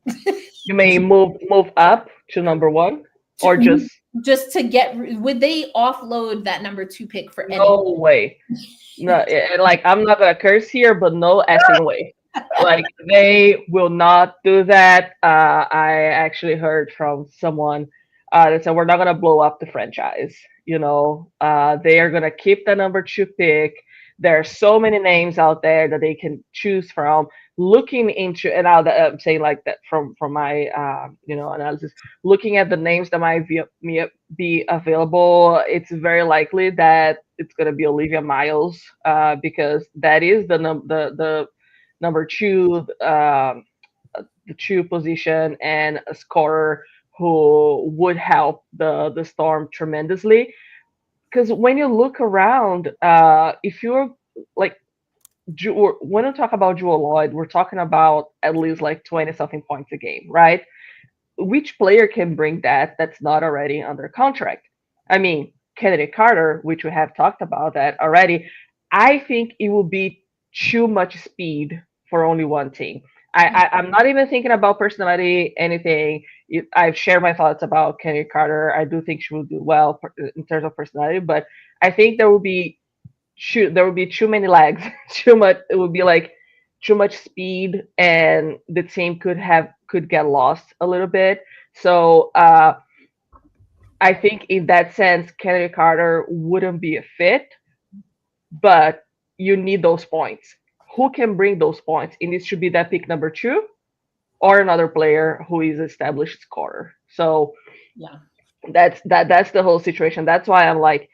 You may move up to number 1 or just to get, would they offload that number 2 pick for no way? No, like I'm not gonna curse here, but no effing way. Like they will not do that. I actually heard from someone that said we're not gonna blow up the franchise. They are gonna keep the number 2 pick. There are so many names out there that they can choose from. Looking into, and now that I'm saying like that from my analysis, looking at the names that might be available, it's very likely that it's going to be Olivia Miles because that is the number 2, the 2 position, and a scorer who would help the Storm tremendously. Because when you look around, if you're like, when we talk about Jewel Lloyd, we're talking about at least like 20 something points a game, right? Which player can bring that that's not already under contract? I mean, Kennedy Carter, which we have talked about that already, I think it will be too much speed for only one team. I'm not even thinking about personality, anything. I've shared my thoughts about Kennedy Carter. I do think she will do well in terms of personality, but I think there will be too many legs, too much. It would be like too much speed, and the team could get lost a little bit. So I think in that sense, Kennedy Carter wouldn't be a fit, but you need those points. Who can bring those points? It needs to be that pick number 2 or another player who is established scorer. So yeah, that's the whole situation. That's why I'm like,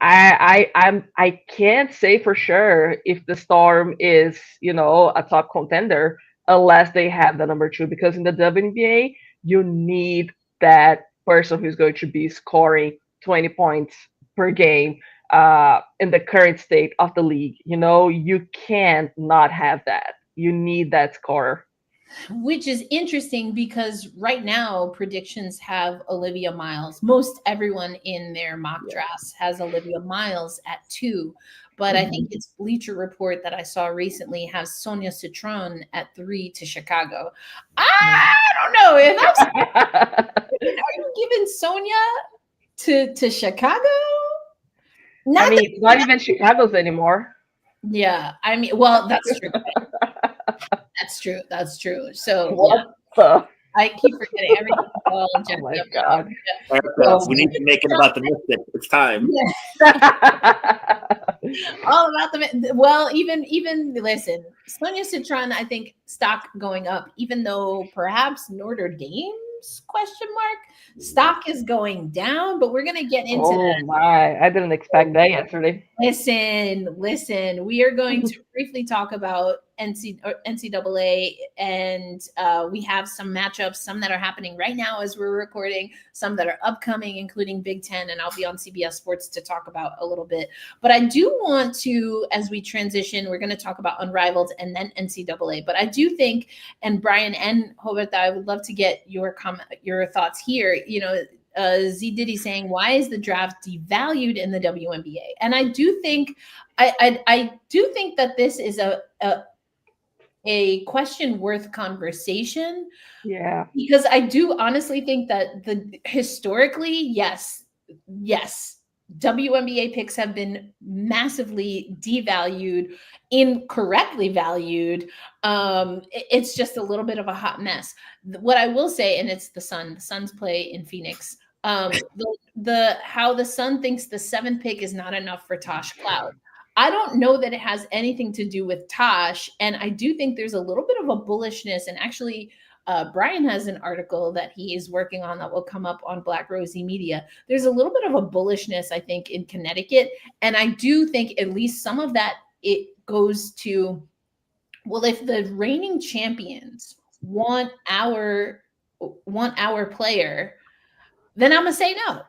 I can't say for sure if the Storm is, a top contender unless they have the number 2, because in the WNBA you need that person who's going to be scoring 20 points per game in the current state of the league. You can't not have that. You need that scorer. Which is interesting because right now predictions have Olivia Miles. Most everyone in their mock drafts has Olivia Miles at 2. But I think it's Bleacher Report that I saw recently has Sonia Citron at 3 to Chicago. I don't know if are you giving Sonia to Chicago? It's not even Chicago's anymore. Yeah, well, that's true. That's true. So I keep forgetting everything. Oh my God. We need to make it about the Mystic. It's time. All about well, even listen, Sonia Citron, I think stock going up, even though perhaps Notre Dame's question mark stock is going down, but we're gonna get into that. My, I didn't expect that yesterday. Listen, we are going to briefly talk about NCAA, and we have some matchups, some that are happening right now as we're recording, some that are upcoming, including Big Ten, and I'll be on CBS Sports to talk about a little bit. But I do want to, as we transition, we're going to talk about Unrivaled and then NCAA. But I do think, and Brian and Roberta, I would love to get your thoughts here. Z Diddy saying, why is the draft devalued in the WNBA? And I do think, I do think that this is a question worth conversation. Yeah. Because I do honestly think that historically, yes, WNBA picks have been massively devalued, incorrectly valued. It's just a little bit of a hot mess. What I will say, and it's the Suns play in Phoenix. How the Sun thinks the 7th pick is not enough for Tosh Cloud. I don't know that it has anything to do with Tosh, and I do think there's a little bit of a bullishness. And actually, Brian has an article that he is working on that will come up on Black Rosie Media. There's a little bit of a bullishness, I think, in Connecticut, and I do think at least some of that it goes to, well, if the reigning champions want our player, then I'm gonna say no.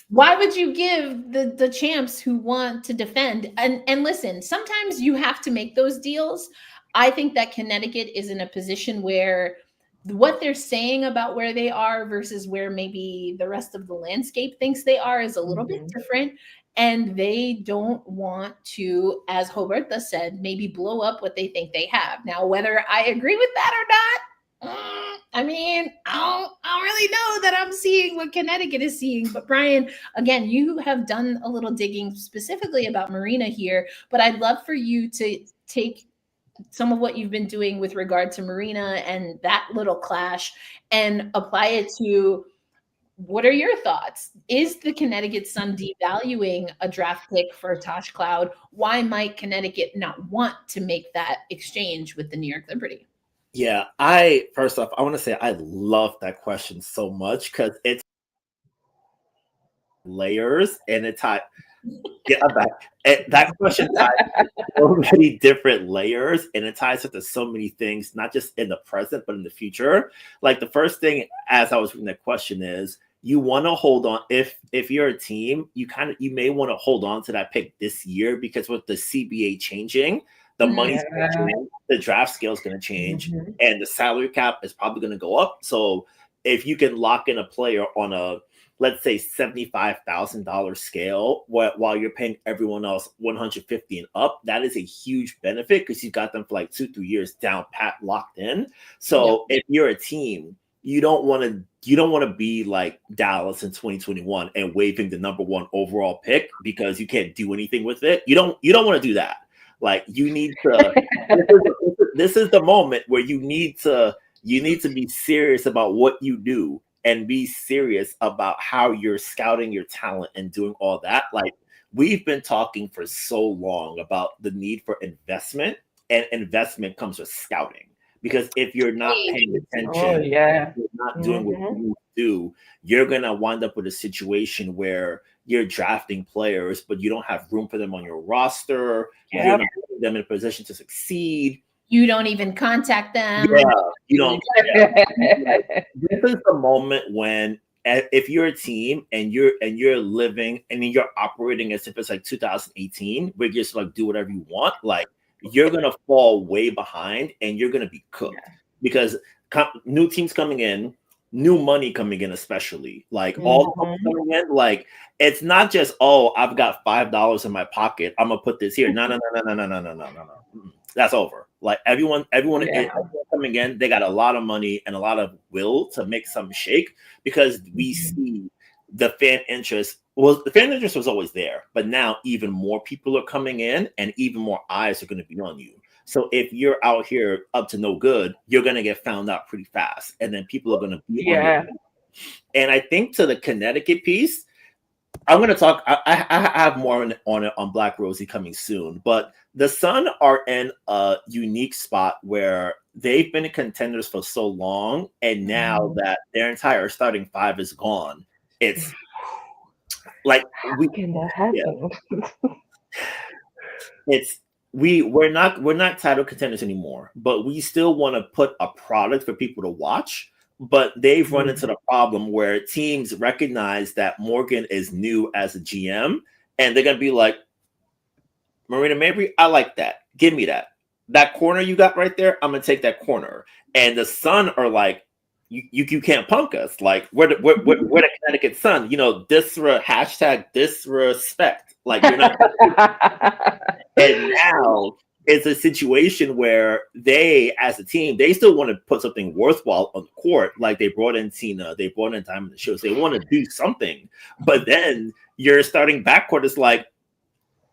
Why would you give the champs who want to defend? And listen, sometimes you have to make those deals. I think that Connecticut is in a position where what they're saying about where they are versus where maybe the rest of the landscape thinks they are is a little bit different. And they don't want to, as Roberta said, maybe blow up what they think they have. Now, whether I agree with that or not, I mean, I don't really know that I'm seeing what Connecticut is seeing. But Brian, again, you have done a little digging specifically about Marina here, but I'd love for you to take some of what you've been doing with regard to Marina and that little clash and apply it to, what are your thoughts? Is the Connecticut Sun devaluing a draft pick for Tosh Cloud? Why might Connecticut not want to make that exchange with the New York Liberty? Yeah, first off, I want to say I love that question so much because it's layers and it's high. Yeah, that question ties so many different layers, and it ties into so many things, not just in the present, but in the future. Like the first thing, as I was reading that question, is you want to hold on. If you're a team, you may want to hold on to that pick this year, because with the CBA changing, the money's going to change, the draft scale is going to change, and the salary cap is probably going to go up. So if you can lock in a player on a, let's say, $75,000 scale, while you're paying everyone else $150 and up, that is a huge benefit because you got them for like 2-3 years down pat, locked in. So if you're a team, you don't want to be like Dallas in 2021 and waiving the #1 overall pick because you can't do anything with it. You don't want to do that. Like, you need to. This is the moment where you need to be serious about what you do and be serious about how you're scouting your talent and doing all that. Like, we've been talking for so long about the need for investment, and investment comes with scouting. Because if you're not paying attention, you're not doing what you need to do, you're going to wind up with a situation where you're drafting players, but you don't have room for them on your roster. You're not putting them in a position to succeed. You don't even contact them. Yeah, you don't. This is the moment when, if you're a team and you're living and you're operating as if it's like 2018, where you just like do whatever you want, like, you're gonna fall way behind and you're gonna be cooked because new teams coming in, new money coming in, especially like all the money coming in. Like, it's not just, oh, I've got $5 in my pocket, I'm gonna put this here. No. That's over. Like, everyone coming in, they got a lot of money and a lot of will to make something shake, because we see the fan interest. Well, the fan interest was always there, but now even more people are coming in and even more eyes are going to be on you. So if you're out here up to no good, you're going to get found out pretty fast. And then people are going to be on you. And I think to the Connecticut piece, I'm going to talk. I have more on it on Black Rosie coming soon. But the Sun are in a unique spot where they've been contenders for so long. And now that their entire starting five is gone, it's like, we're not title contenders anymore, but we still want to put a product for people to watch. But they've run into the problem where teams recognize that Morgan is new as a GM, and they're gonna be like, Marina Mabry, I like that. Give me that corner you got right there. I'm gonna take that corner. And the Sun are like, you can't punk us. Like, we're the Connecticut Sun. Hashtag disrespect. Like, you're not. And now it's a situation where they, as a team, they still want to put something worthwhile on the court. Like they brought in Tina, they brought in Diamond the Shows. They want to do something, but then your starting backcourt is like,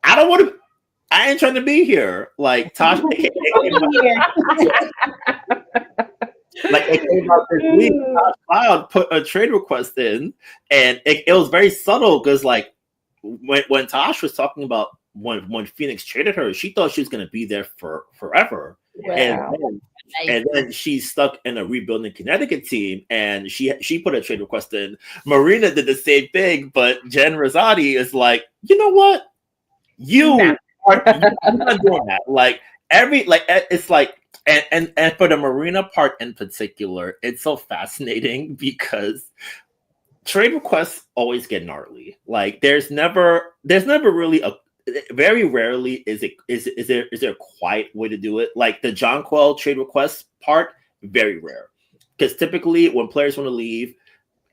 I don't want to. I ain't trying to be here. Like Tosh, like it came out this week. Tosh Cloud put a trade request in, and it was very subtle because, like, when Tosh was talking about when Phoenix traded her, she thought she was going to be there for forever, and then she's stuck in a rebuilding Connecticut team, and she put a trade request in. Marina did the same thing, but Jen Rosati is like, you know what, you're not doing that. Like it's like. And for the Marina part in particular, it's so fascinating because trade requests always get gnarly. Like there's never really very rarely is there a quiet way to do it. Like the Jonquel trade request part, very rare. Because typically when players want to leave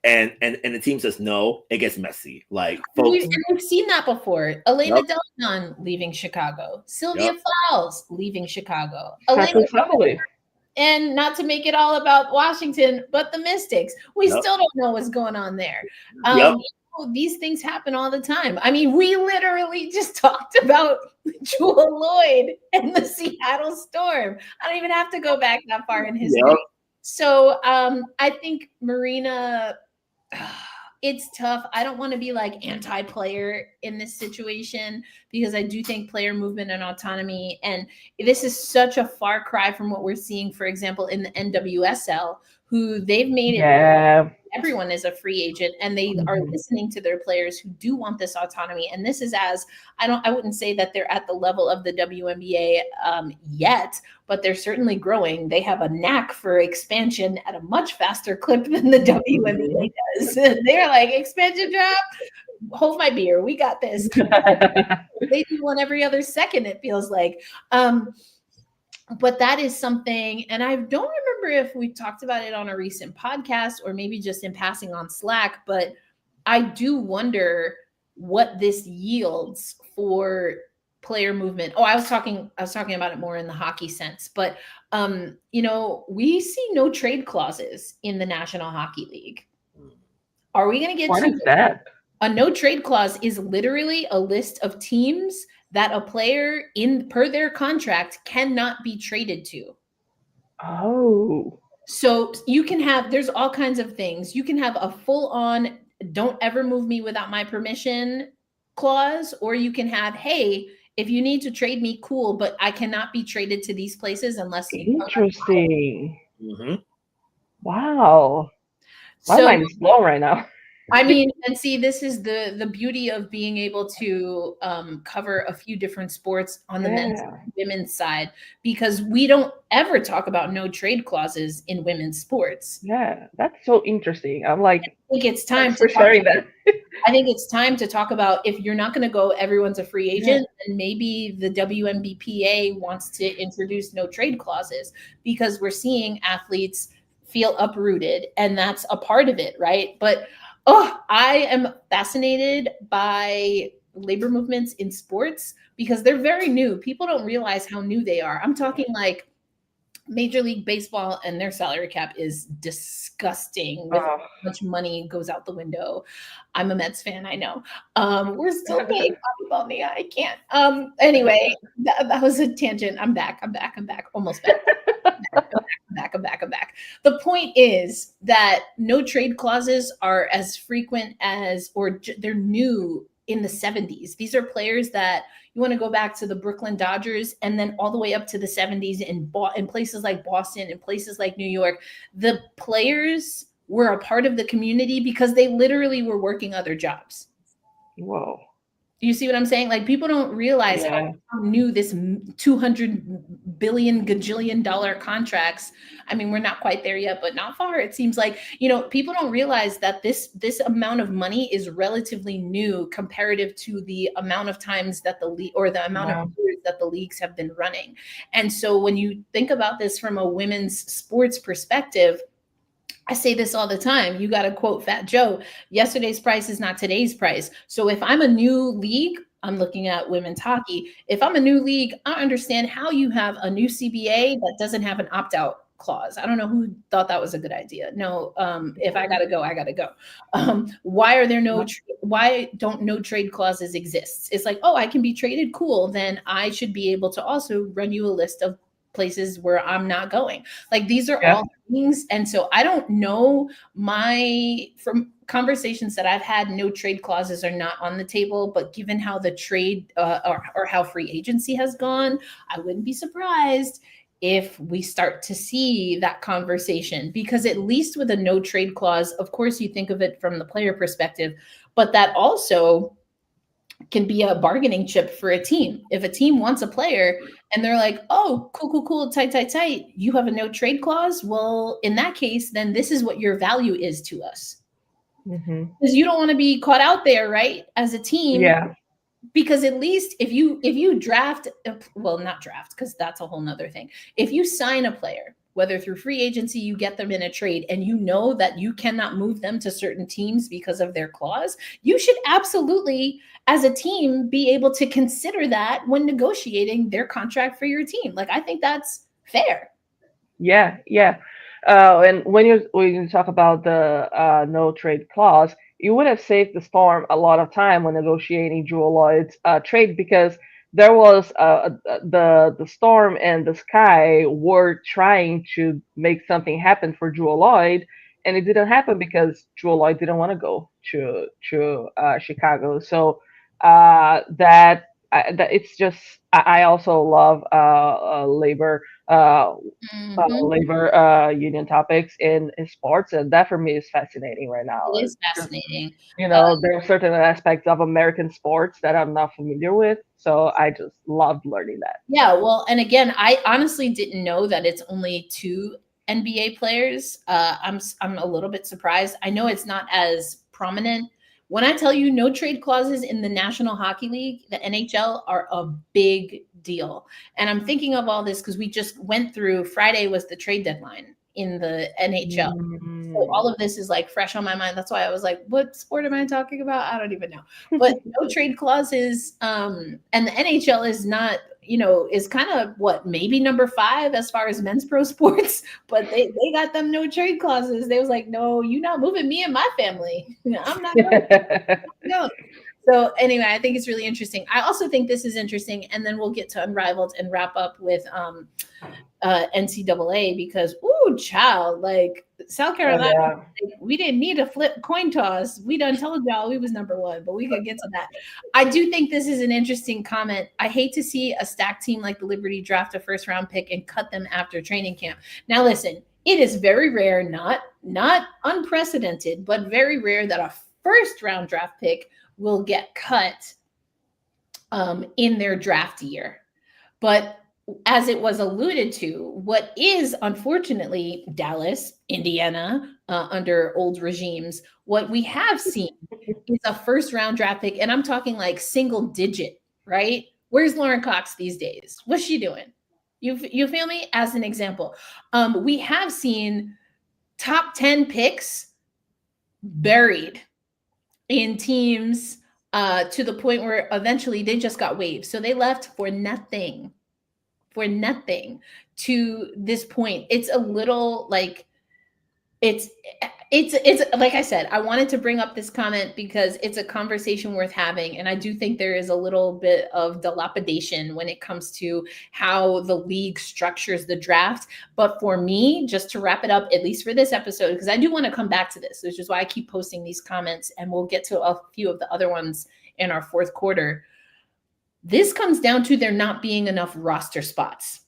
and the team says no, it gets messy. Like we've seen that before. Elena Delton leaving Chicago, Sylvia Fowles leaving Chicago, and not to make it all about Washington, but the Mystics. We still don't know what's going on there. These things happen all the time. I mean, we literally just talked about Jewel Lloyd and the Seattle Storm. I don't even have to go back that far in history. So I think Marina, it's tough. I don't want to be like anti-player in this situation because I do think player movement and autonomy, and this is such a far cry from what we're seeing, for example, in the NWSL, who they've made it. Everyone is a free agent, and they are listening to their players who do want this autonomy. And this is I wouldn't say that they're at the level of the WNBA yet, but they're certainly growing. They have a knack for expansion at a much faster clip than the WNBA does. They're like, expansion drop, hold my beer, we got this. They do one every other second, it feels like. But that is something, and I don't remember if we talked about it on a recent podcast or maybe just in passing on Slack, but I do wonder what this yields for player movement. I was talking about it more in the hockey sense, but we see no trade clauses in the National Hockey League. Are we going to get what is that? A no trade clause is literally a list of teams that a player per their contract cannot be traded to. Oh. So you can have, there's all kinds of things. You can have a full on, don't ever move me without my permission clause, or you can have, hey, if you need to trade me, cool, but I cannot be traded to these places unless you. Interesting. Wow. My mind is blown right now. I mean, and see, this is the beauty of being able to cover a few different sports on the men's and women's side, because we don't ever talk about no trade clauses in women's sports. Yeah, that's so interesting. I'm like, I think it's time for sharing that. I think it's time to talk about, if you're not going to go, everyone's a free agent, and maybe the WNBPA wants to introduce no trade clauses, because we're seeing athletes feel uprooted, and that's a part of it, right? But I am fascinated by labor movements in sports because they're very new. People don't realize how new they are. I'm talking like Major League Baseball, and their salary cap is disgusting with how much money goes out the window. I'm a Mets fan, I know. We're still paying Bobby Bonilla. I can't. Anyway, that was a tangent. I'm back. Almost back. I'm back. The point is that no trade clauses are as frequent as, they're new in the 70s. These are players that you want to go back to the Brooklyn Dodgers and then all the way up to the 70s in places like Boston and places like New York. The players were a part of the community because they literally were working other jobs. Whoa. You see what I'm saying? Like, people don't realize how new this $200 billion gajillion dollar contracts. I mean, we're not quite there yet, but not far. It seems like, people don't realize that this amount of money is relatively new comparative to the amount of times that the league, or the amount of years that the leagues have been running. And so when you think about this from a women's sports perspective, I say this all the time. You got to quote Fat Joe, yesterday's price is not today's price. So if I'm a new league, I'm looking at women's hockey. If I'm a new league, I understand how you have a new CBA that doesn't have an opt-out clause. I don't know who thought that was a good idea. No, if I gotta go, I gotta go. Why don't no trade clauses exist? It's like, oh, I can be traded. Cool. Then I should be able to also run you a list of places where I'm not going. Like these are all things. And so I don't know, from conversations that I've had, no trade clauses are not on the table, but given how the trade or how free agency has gone, I wouldn't be surprised if we start to see that conversation, because at least with a no trade clause, of course, you think of it from the player perspective, but that also can be a bargaining chip for a team. If a team wants a player and they're like, oh, cool, tight, you have a no trade clause. Well, in that case, then this is what your value is to us. Because you don't want to be caught out there, right? As a team. Yeah. Because at least if you draft, well, not draft, because that's a whole nother thing. If you sign a player, whether through free agency, you get them in a trade, and you know that you cannot move them to certain teams because of their clause, you should absolutely, as a team, be able to consider that when negotiating their contract for your team. Like, I think that's fair. Yeah. And when you talk about the no trade clause, you would have saved the Storm a lot of time when negotiating Jewel Lloyd's trade, because there was the Storm and the Sky were trying to make something happen for Jewel Lloyd, and it didn't happen because Jewel Lloyd didn't want to go to Chicago. So that it's just, I also love labor union topics in sports, and that for me is fascinating right now. It is fascinating. There are certain aspects of American sports that I'm not familiar with, so I just loved learning that. Yeah, well, and again, I honestly didn't know that it's only 2 NBA players. I'm a little bit surprised. I know it's not as prominent. When I tell you no trade clauses in the National Hockey League, the NHL, are a big deal. And I'm thinking of all this because we just went through, Friday was the trade deadline in the NHL. So all of this is like fresh on my mind. That's why I was like, what sport am I talking about? I don't even know. But no trade clauses. And the NHL is not, is kind of maybe number 5 as far as men's pro sports, but they got them no trade clauses. They was like, no, you're not moving me and my family. I'm not going. So anyway, I think it's really interesting. I also think this is interesting, and then we'll get to Unrivaled and wrap up with NCAA, because child, like South Carolina, we didn't need a flip coin toss. We done told y'all we was number 1, but we could get to that. I do think this is an interesting comment. I hate to see a stacked team like the Liberty draft a first-round pick and cut them after training camp. Now listen, it is very rare, not unprecedented, but very rare that a first-round draft pick will get cut in their draft year. But as it was alluded to, what is unfortunately Dallas, Indiana, under old regimes, what we have seen is a first-round draft pick, and I'm talking like single digit, right? Where's Lauren Cox these days? What's she doing? You feel me? As an example, we have seen top 10 picks buried in teams to the point where eventually they just got waived. So they left for nothing to this point. It's a little like, it's like I said, I wanted to bring up this comment because it's a conversation worth having. And I do think there is a little bit of dilapidation when it comes to how the league structures the draft. But for me, just to wrap it up, at least for this episode, because I do want to come back to this, which is why I keep posting these comments, and we'll get to a few of the other ones in our fourth quarter. This comes down to there not being enough roster spots.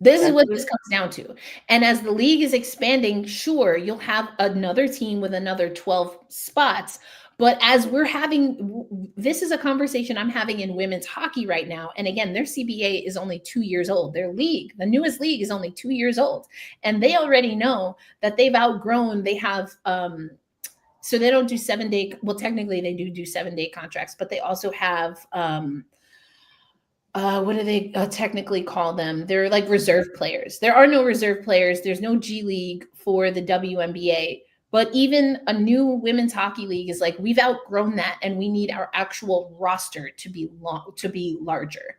This is what this comes down to. And as the league is expanding, sure, you'll have another team with another 12 spots. But as we're having, this is a conversation I'm having in women's hockey right now. And again, their CBA is only 2 years old. Their league, the newest league, is only 2 years old. And they already know that they've outgrown, they have, so they don't do 7-day, well, technically they do 7-day contracts, but they also have, what do they technically call them? They're like reserve players. There are no reserve players. There's no G League for the WNBA, But even a new women's hockey league is like, we've outgrown that, and we need our actual roster to be larger.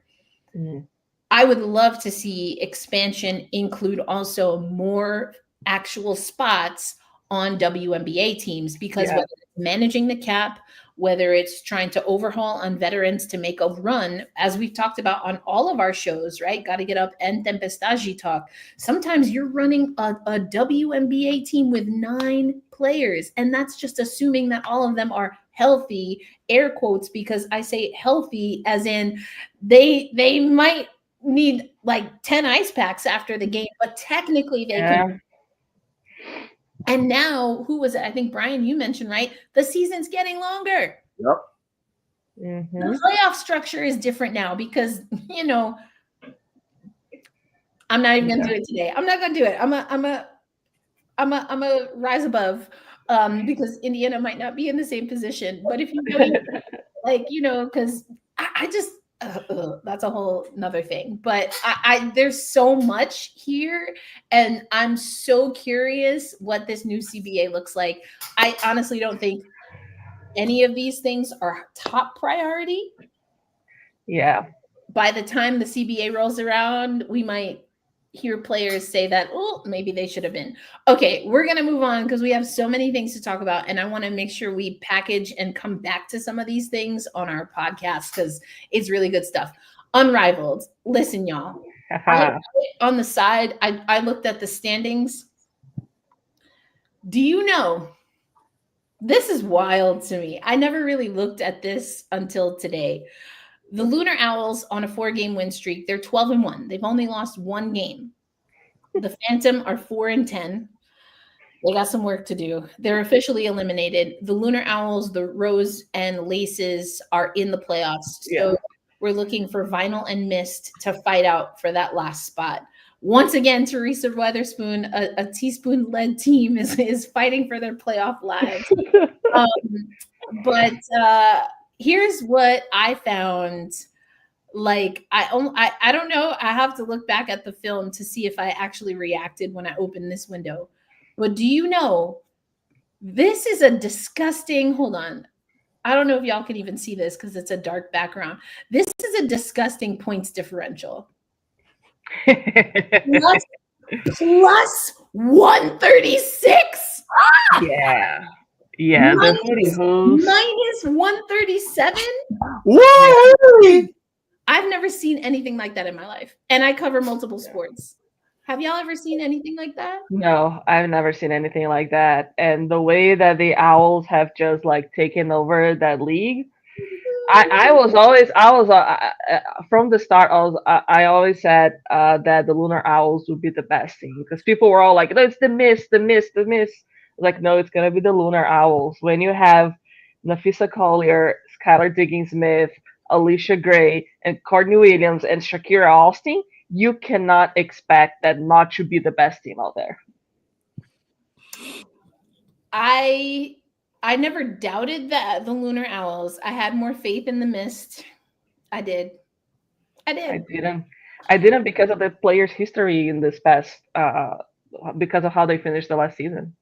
Mm. I would love to see expansion include also more actual spots on WNBA teams, because Yeah. whether it's managing the cap, whether it's trying to overhaul on veterans to make a run, as we've talked about on all of our shows, right? Got to get up and Tempestagi talk. Sometimes you're running a WNBA team with 9 players, and that's just assuming that all of them are healthy, air quotes, because I say healthy as in they might need like 10 ice packs after the game, but technically they can. And now, who was it? I think, Brian, you mentioned, right? The season's getting longer. Yep. Mm-hmm. The playoff structure is different now because, I'm not even going to do it today. I'm not going to do it. I'm a rise above because Indiana might not be in the same position. But if you really, because I just, that's a whole nother thing. But there's so much here, and I'm so curious what this new CBA looks like. I honestly don't think any of these things are top priority. Yeah. By the time the CBA rolls around, we might hear players say that, oh, maybe they should have been. Okay, we're going to move on because we have so many things to talk about, and I want to make sure we package and come back to some of these things on our podcast because it's really good stuff. Unrivaled. Listen, y'all. On the side, I looked at the standings. Do you know? This is wild to me. I never really looked at this until today. The Lunar Owls on a 4-game win streak. They're 12-1. They've only lost 1 game. The Phantom are 4-10. They got some work to do. They're officially eliminated. The Lunar Owls, the Rose and Laces are in the playoffs. So we're looking for Vinyl and Mist to fight out for that last spot. Once again, Teresa Weatherspoon, a teaspoon-led team, is fighting for their playoff lives. But here's what I found. Like, I don't know. I have to look back at the film to see if I actually reacted when I opened this window. But do you know, this is a disgusting, hold on. I don't know if y'all can even see this because it's a dark background. This is a disgusting points differential. plus 136. Yeah. Yeah. Minus 137. Whoa! I've never seen anything like that in my life. And I cover multiple sports. Have y'all ever seen anything like that? No, I've never seen anything like that. And the way that the Owls have just like taken over that league, I was from the start. I always said that the Lunar Owls would be the best team because people were all like, "No, it's the Mist." Like, no, it's gonna be the Lunar Owls. When you have Nafisa Collier, Skylar Diggins-Smith, Alicia Gray, and Courtney Williams and Shakira Austin, you cannot expect that not to be the best team out there. I never doubted the Lunar Owls. I had more faith in the Mist. I did. I didn't because of the players' history in this past because of how they finished the last season.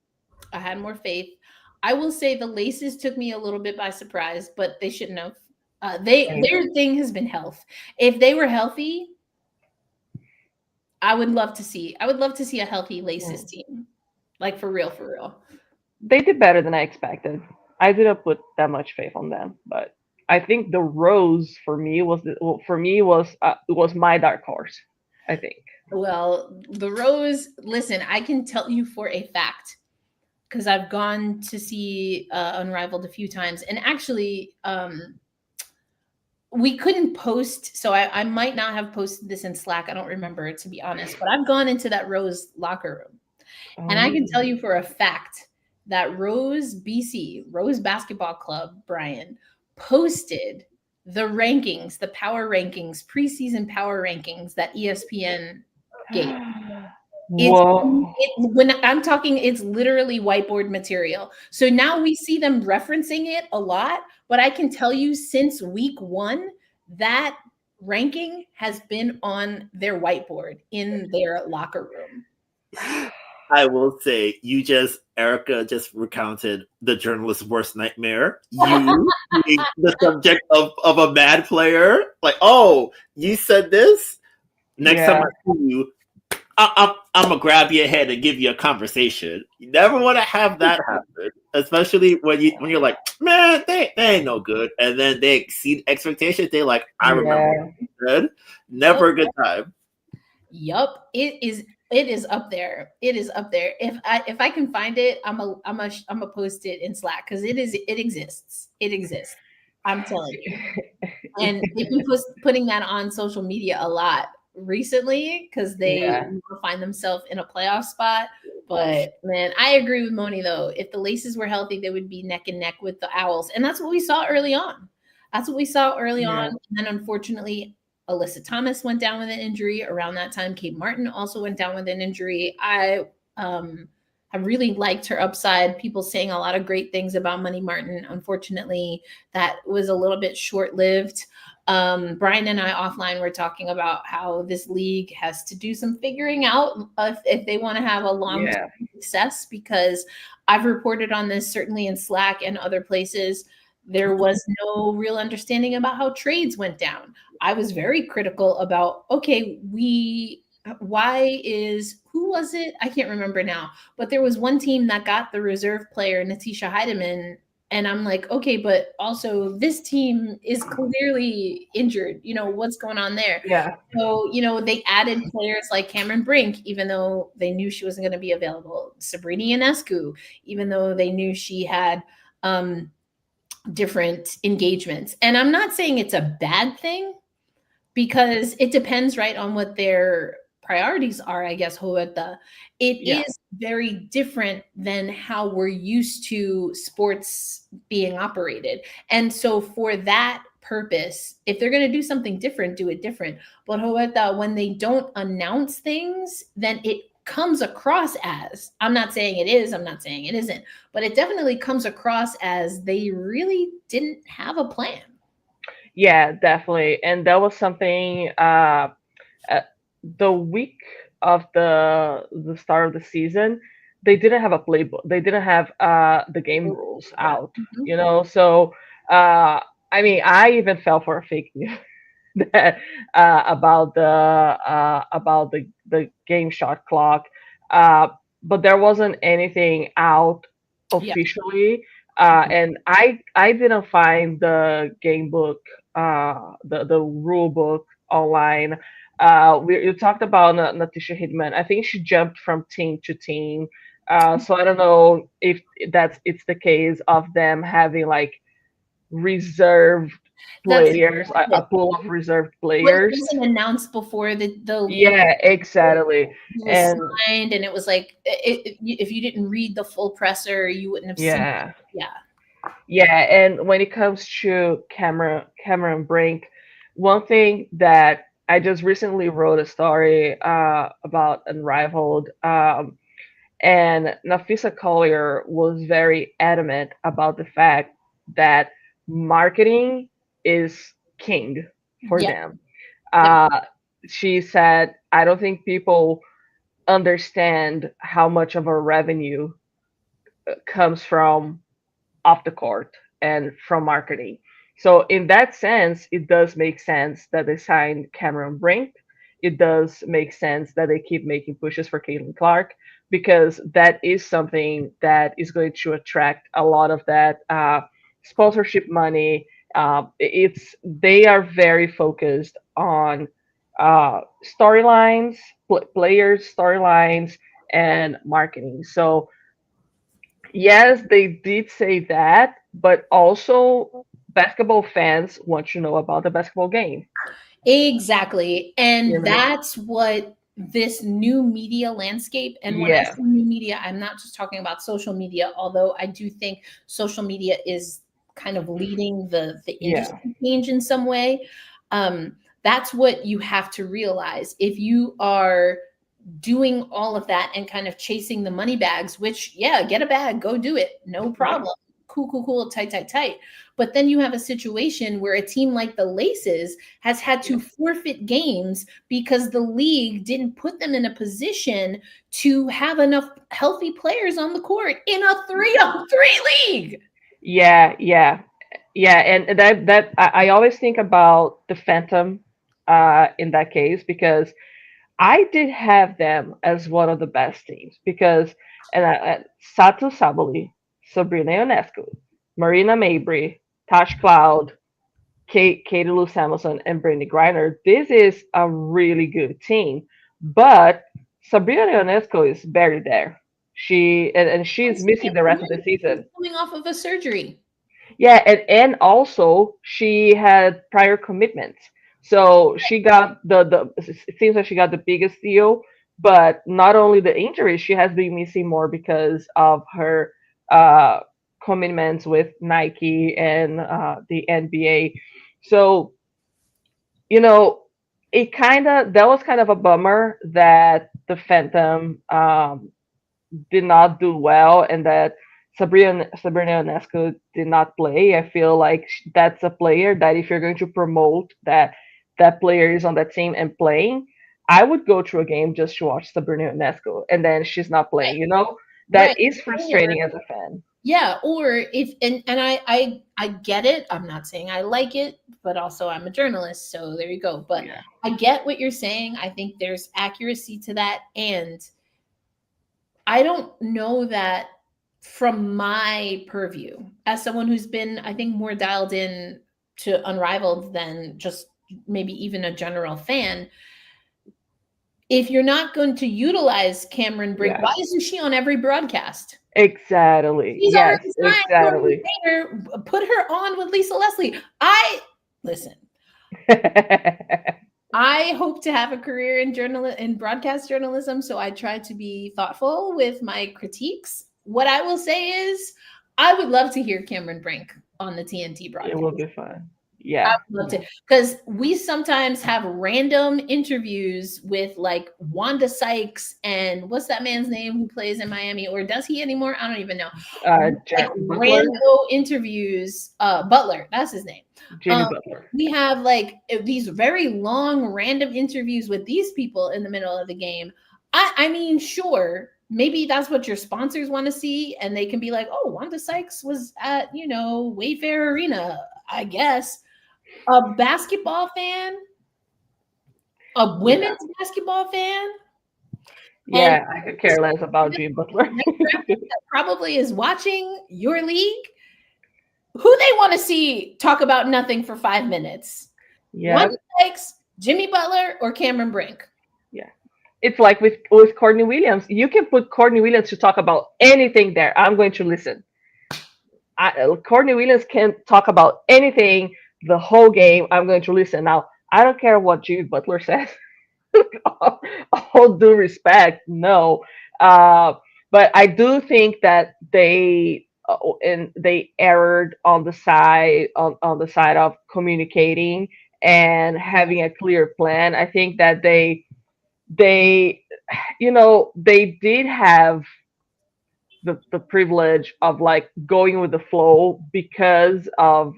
I had more faith. I will say the Laces took me a little bit by surprise, but they shouldn't have. Their thing has been health. If they were healthy, I would love to see a healthy Laces team. Like, for real. They did better than I expected. I didn't put that much faith on them, but I think the Rose for me was my dark horse. I think. Well, the Rose. Listen, I can tell you for a fact because I've gone to see Unrivaled a few times, and actually, we couldn't post, so I might not have posted this in Slack. I don't remember, to be honest, but I've gone into that Rose locker room, and I can tell you for a fact that Rose Basketball Club, Brian, posted the rankings, the power rankings, preseason power rankings that ESPN gave. When I'm talking, it's literally whiteboard material. So now we see them referencing it a lot, but I can tell you since week 1, that ranking has been on their whiteboard in their locker room. I will say, you just Erica just recounted the journalist's worst nightmare. You being the subject of a mad player. Like, oh, you said this? Next time I see you, I'm gonna grab your head and give you a conversation. You never want to have that happen, especially when you're like, man, they ain't no good, and then they exceed expectations. They like, I remember what you said. Never a good time. Yup, it is up there. It is up there. If I can find it, I'm a post it in Slack because it exists. It exists. I'm telling you. And they've been putting that on social media a lot recently because they find themselves in a playoff spot. But man, I agree with Moni though. If the Laces were healthy, they would be neck and neck with the Owls, and that's what we saw early on. On, and then unfortunately, Alyssa Thomas went down with an injury around that time. Kate Martin also went down with an injury. I really liked her upside. People saying a lot of great things about Money Martin. Unfortunately, that was a little bit short-lived. Brian and I offline were talking about how this league has to do some figuring out if they want to have a long-term success, because I've reported on this certainly in Slack and other places. There was no real understanding about how trades went down. I was very critical about, okay, who was it? I can't remember now, but there was one team that got the reserve player, Natisha Heidemann. And I'm like, okay, but also this team is clearly injured. What's going on there? Yeah. So, they added players like Cameron Brink, even though they knew she wasn't going to be available. Sabrina Ionescu, even though they knew she had different engagements. And I'm not saying it's a bad thing, because it depends, right, on what their priorities are, I guess, Roberta. It is very different than how we're used to sports being operated. And so for that purpose, if they're going to do something different, do it different. But Roberta, when they don't announce things, then it comes across as, I'm not saying it is, I'm not saying it isn't, but it definitely comes across as they really didn't have a plan. Yeah, definitely. And that was something the week of the start of the season, they didn't have a playbook. They didn't have the game rules out, So, I mean, I even fell for a fake news that about the game shot clock, but there wasn't anything out officially. And I didn't find the game book, the rule book online. You talked about Natisha Hidman. I think she jumped from team to team. So I don't know if it's the case of them having like reserved players, a pool of reserved players. It wasn't announced before the exactly. And signed, and it was like if you didn't read the full presser, you wouldn't have seen it. And when it comes to Cameron Brink, one thing that I just recently wrote a story about Unrivaled, and Nafisa Collier was very adamant about the fact that marketing is king for them. She said, I don't think people understand how much of a revenue comes from off the court and from marketing. So in that sense, it does make sense that they signed Cameron Brink. It does make sense that they keep making pushes for Caitlin Clark, because that is something that is going to attract a lot of that sponsorship money. They are very focused on storylines, players' storylines, and marketing. So yes, they did say that, but also basketball fans want to know about the basketball game. Exactly. And that's what this new media landscape, and when I say new media, I'm not just talking about social media, although I do think social media is kind of leading the industry change in some way. That's what you have to realize. If you are doing all of that and kind of chasing the money bags, which, get a bag, go do it, no problem. cool, tight. But then you have a situation where a team like the Laces has had to forfeit games because the league didn't put them in a position to have enough healthy players on the court in a 3-on-3 league. Yeah, and I always think about the Phantom in that case, because I did have them as one of the best teams, because Satu Sabali, Sabrina Ionescu, Marina Mabry, Tash Cloud, Katie Lou Samuelson, and Brittany Griner. This is a really good team, but Sabrina Ionescu is barely there. And she's missing the rest of the season. Coming off of a surgery. Yeah, and also she had prior commitments. So she got it seems like she got the biggest deal, but not only the injuries, she has been missing more because of her uh commitments with Nike and the NBA. So, you know, that was kind of a bummer that the Phantom did not do well, and that Sabrina Ionescu did not play. I feel like that's a player that, if you're going to promote that player is on that team and playing, I would go to a game just to watch Sabrina Ionescu, and then she's not playing. You know, that is frustrating as a fan. Yeah, or if and I get it. I'm not saying I like it, but also I'm a journalist, so there you go. But Yeah. I get what you're saying. I think there's accuracy to that, and I don't know that from my purview as someone who's been, I think, more dialed in to Unrivaled than just maybe even a general fan. If you're not going to utilize Cameron Brink, Yeah. why isn't she on every broadcast? Exactly. She's Yes, already signed exactly. for a retainer. Put her on with Lisa Leslie. Listen. I hope to have a career in broadcast journalism, so I try to be thoughtful with my critiques. What I will say is, I would love to hear Cameron Brink on the TNT broadcast. It will be fun. I Yeah. would love to, because we sometimes have random interviews with like Wanda Sykes and what's that man's name who plays in Miami, or does he anymore? I don't even know. Like random interviews. Butler, that's his name. Jimmy Butler. We have like these very long random interviews with these people in the middle of the game. I mean, sure, maybe that's what your sponsors want to see, and they can be like, oh, Wanda Sykes was at, Wayfair Arena, I guess. A basketball fan, a women's basketball fan. Yeah, I could care less about Jimmy Butler. That probably is watching your league. Who they want to see talk about nothing for 5 minutes? Yeah. Wanda Sykes, Jimmy Butler, or Cameron Brink? Yeah. It's like with Courtney Williams. You can put Courtney Williams to talk about anything there. I'm going to listen. Courtney Williams can talk about anything the whole game. I'm going to listen. Now, I don't care what Jimmy Butler says. All due respect, no. But I do think that they erred on the side of communicating and having a clear plan. I think that they did have the privilege of like going with the flow because of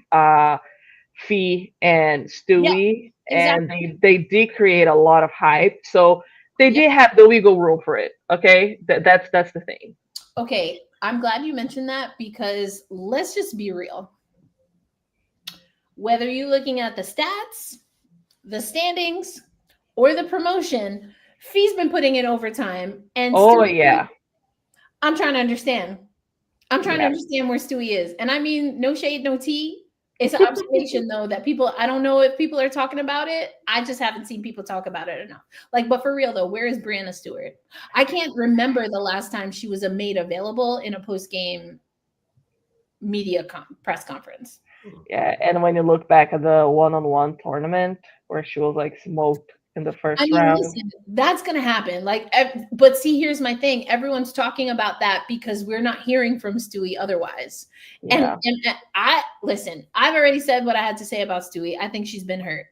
Fee and Stewie, exactly. and they did create a lot of hype. So they did have the legal room for it. Okay, that's the thing. Okay, I'm glad you mentioned that, because let's just be real. Whether you're looking at the stats, the standings, or the promotion, Fee's been putting in overtime. And yeah. I'm trying to understand. I'm trying to understand where Stewie is. And I mean, no shade, no tea. It's an observation, though, that I don't know if people are talking about it. I just haven't seen people talk about it enough. But for real, though, where is Brianna Stewart? I can't remember the last time she was made available in a post-game media press conference. Yeah, and when you look back at the one-on-one tournament where she was like smoked in the first round. Listen, that's going to happen. But see, here's my thing. Everyone's talking about that because we're not hearing from Stewie otherwise. Yeah. And I've already said what I had to say about Stewie. I think she's been hurt.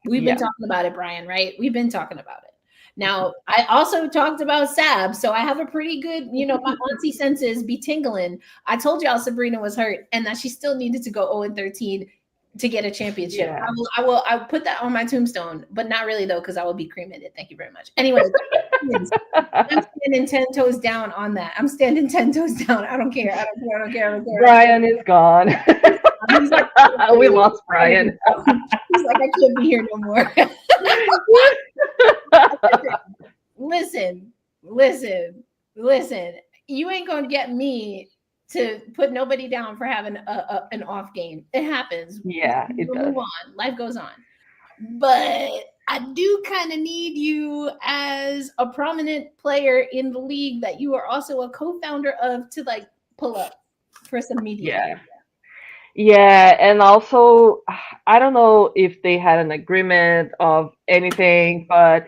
We've been talking about it, Brian, right? We've been talking about it. Now, I also talked about Sab, so I have a pretty good, my auntie senses be tingling. I told y'all Sabrina was hurt and that she still needed to go 0-13 to get a championship. Yeah. I will put that on my tombstone, but not really though, because I will be cremated. Thank you very much. Anyway, I'm standing 10 toes down on that. I'm standing 10 toes down. I don't care. Brian is gone. We lost Brian. He's like, I can't be here no more. Listen. You ain't gonna get me to put nobody down for having an off game. It happens. Yeah, it does. Move on. Life goes on. But I do kind of need you as a prominent player in the league that you are also a co-founder of to like pull up for some media. Yeah, and also I don't know if they had an agreement of anything, but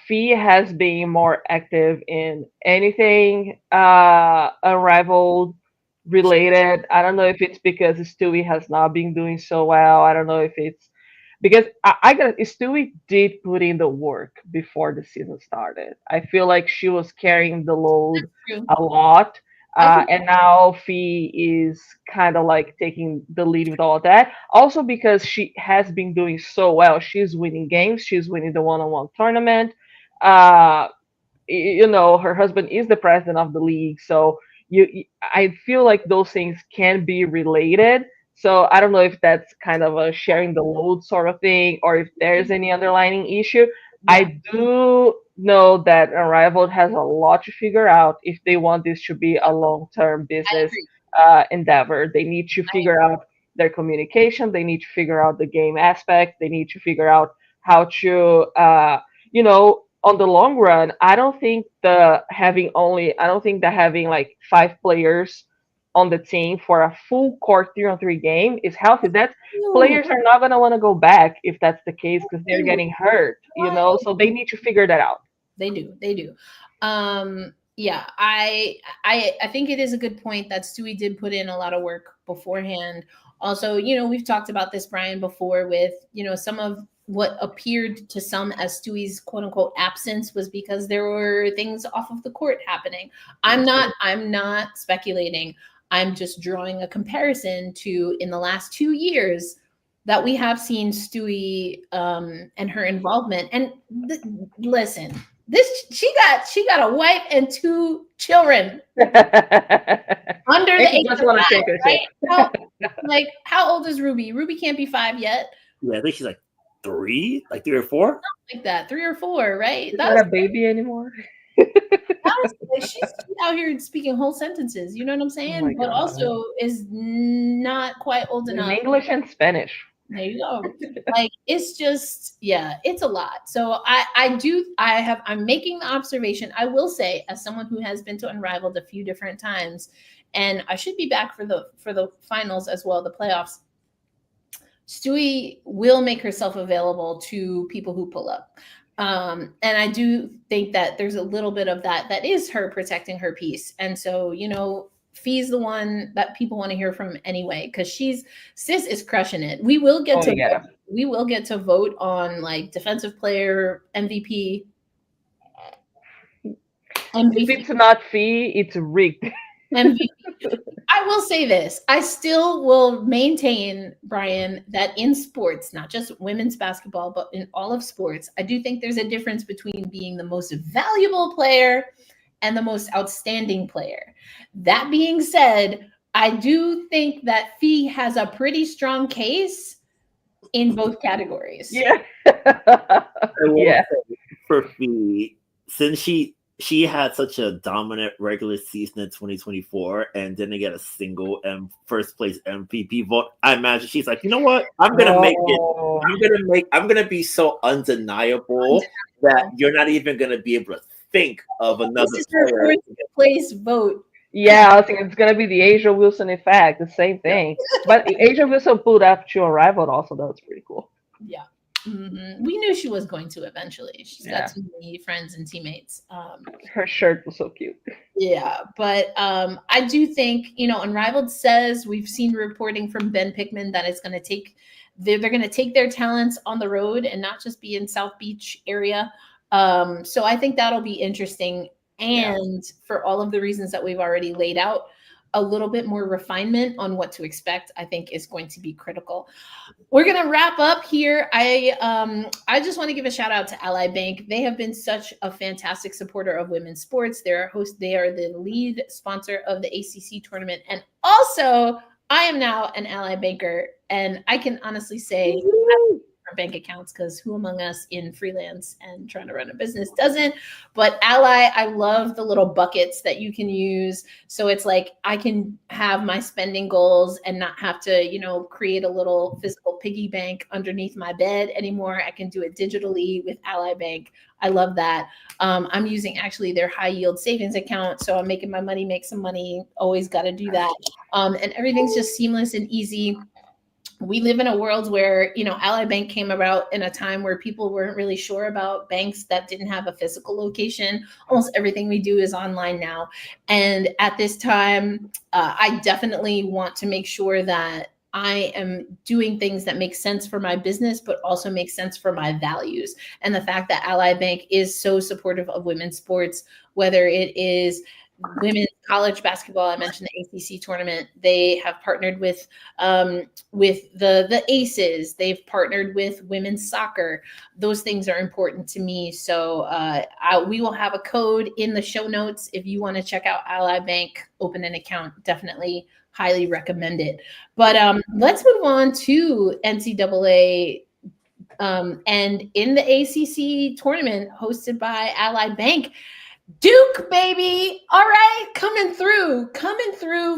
Fee has been more active in anything Unrivaled related. I don't know if it's because Stewie has not been doing so well. I don't know if it's because I got Stewie did put in the work before the season started. I feel like she was carrying the load a lot. And now Fee is kind of like taking the lead with all of that. Also because she has been doing so well. She's winning games. She's winning the one-on-one tournament. Her husband is the president of the league. So I feel like those things can be related. So I don't know if that's kind of a sharing the load sort of thing or if there's any underlying issue. I do know that Unrivaled has a lot to figure out if they want this to be a long-term business endeavor. They need to figure out their communication. They need to figure out the game aspect. They need to figure out how to, on the long run, I don't think that having like 5 players on the team for a full court 3-on-3 game is healthy. That's players are not gonna want to go back if that's the case because they're getting hurt, so they need to figure that out. They do. Yeah, I think it is a good point that Stewie did put in a lot of work beforehand. Also, we've talked about this, Brian, before with, some of what appeared to some as Stewie's quote unquote absence was because there were things off of the court happening. I'm not speculating. I'm just drawing a comparison to in the last 2 years that we have seen Stewie and her involvement. And listen, she got a wife and 2 children under the age of 5, right? How old is Ruby? Ruby can't be 5 yet. Yeah, I think she's like 3 or 4. Something like that, 3 or 4, right? She's not a baby anymore. She's out here speaking whole sentences. You know what I'm saying? But also is not quite old enough. In English and Spanish. There you go. It's just, it's a lot. So I'm making the observation. I will say, as someone who has been to Unrivaled a few different times, and I should be back for the finals as well, the playoffs. Stewie will make herself available to people who pull up. And I do think that there's a little bit of that is her protecting her peace. And so, Fee's the one that people want to hear from anyway, because Sis is crushing it. We will get to vote on like defensive player, MVP. If it's not Fee, it's rigged. MVP. I will say this. I still will maintain, Brian, that in sports, not just women's basketball, but in all of sports, I do think there's a difference between being the most valuable player and the most outstanding player. That being said, I do think that Fee has a pretty strong case in both categories. Yeah. For Fee, since she had such a dominant regular season in 2024 and didn't get a single first place MVP vote, I imagine she's like, you know what? I'm gonna make it. I'm gonna be so undeniable that you're not even gonna be able to think of another player. First place vote. Yeah, I think it's gonna be the Asia Wilson effect, the same thing. But Asia Wilson pulled up to Unrivaled also. That was pretty cool. Yeah. Mm-hmm. We knew she was going to eventually. She's got too many friends and teammates. Her shirt was so cute. Yeah, but I do think, Unrivaled says, we've seen reporting from Ben Pickman that it's going to they're going to take their talents on the road and not just be in South Beach area. So I think that'll be interesting. And for all of the reasons that we've already laid out, a little bit more refinement on what to expect, I think, is going to be critical. We're going to wrap up here. I just want to give a shout out to Ally Bank. They have been such a fantastic supporter of women's sports. They are the lead sponsor of the ACC tournament. And also, I am now an Ally Banker. And I can honestly say our bank accounts, because who among us in freelance and trying to run a business doesn't? But Ally, I love the little buckets that you can use. So it's like I can have my spending goals and not have to, create a little physical piggy bank underneath my bed anymore. I can do it digitally with Ally Bank. I love that. I'm using actually their high yield savings account. So I'm making my money make some money. Always got to do that. And everything's just seamless and easy. We live in a world where, Ally Bank came about in a time where people weren't really sure about banks that didn't have a physical location. Almost everything we do is online now. And at this time, I definitely want to make sure that I am doing things that make sense for my business, but also make sense for my values. And the fact that Ally Bank is so supportive of women's sports, whether it is women's college basketball, I mentioned the ACC tournament. They have partnered with the Aces. They've partnered with women's soccer. Those things are important to me. So we will have a code in the show notes if you want to check out Ally Bank, open an account. Definitely highly recommend it. But let's move on to NCAA. And in the ACC tournament hosted by Ally Bank, Duke, baby. All right. Coming through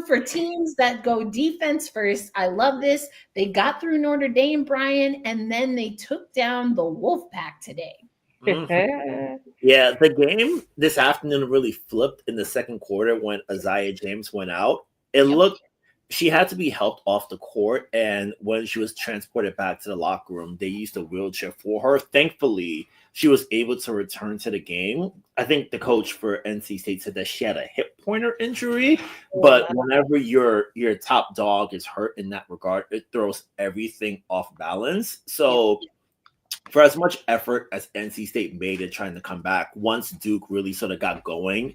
for teams that go defense first. I love this. They got through Notre Dame, Brian, and then they took down the Wolfpack today. Mm-hmm. Yeah, the game this afternoon really flipped in the second quarter when Isaiah James went out. It looked she had to be helped off the court, and when she was transported back to the locker room, they used a wheelchair for her. Thankfully, she was able to return to the game. I think the coach for NC State said that she had a hip pointer injury, but whenever your top dog is hurt in that regard, it throws everything off balance. So for as much effort as NC State made it trying to come back, once Duke really sort of got going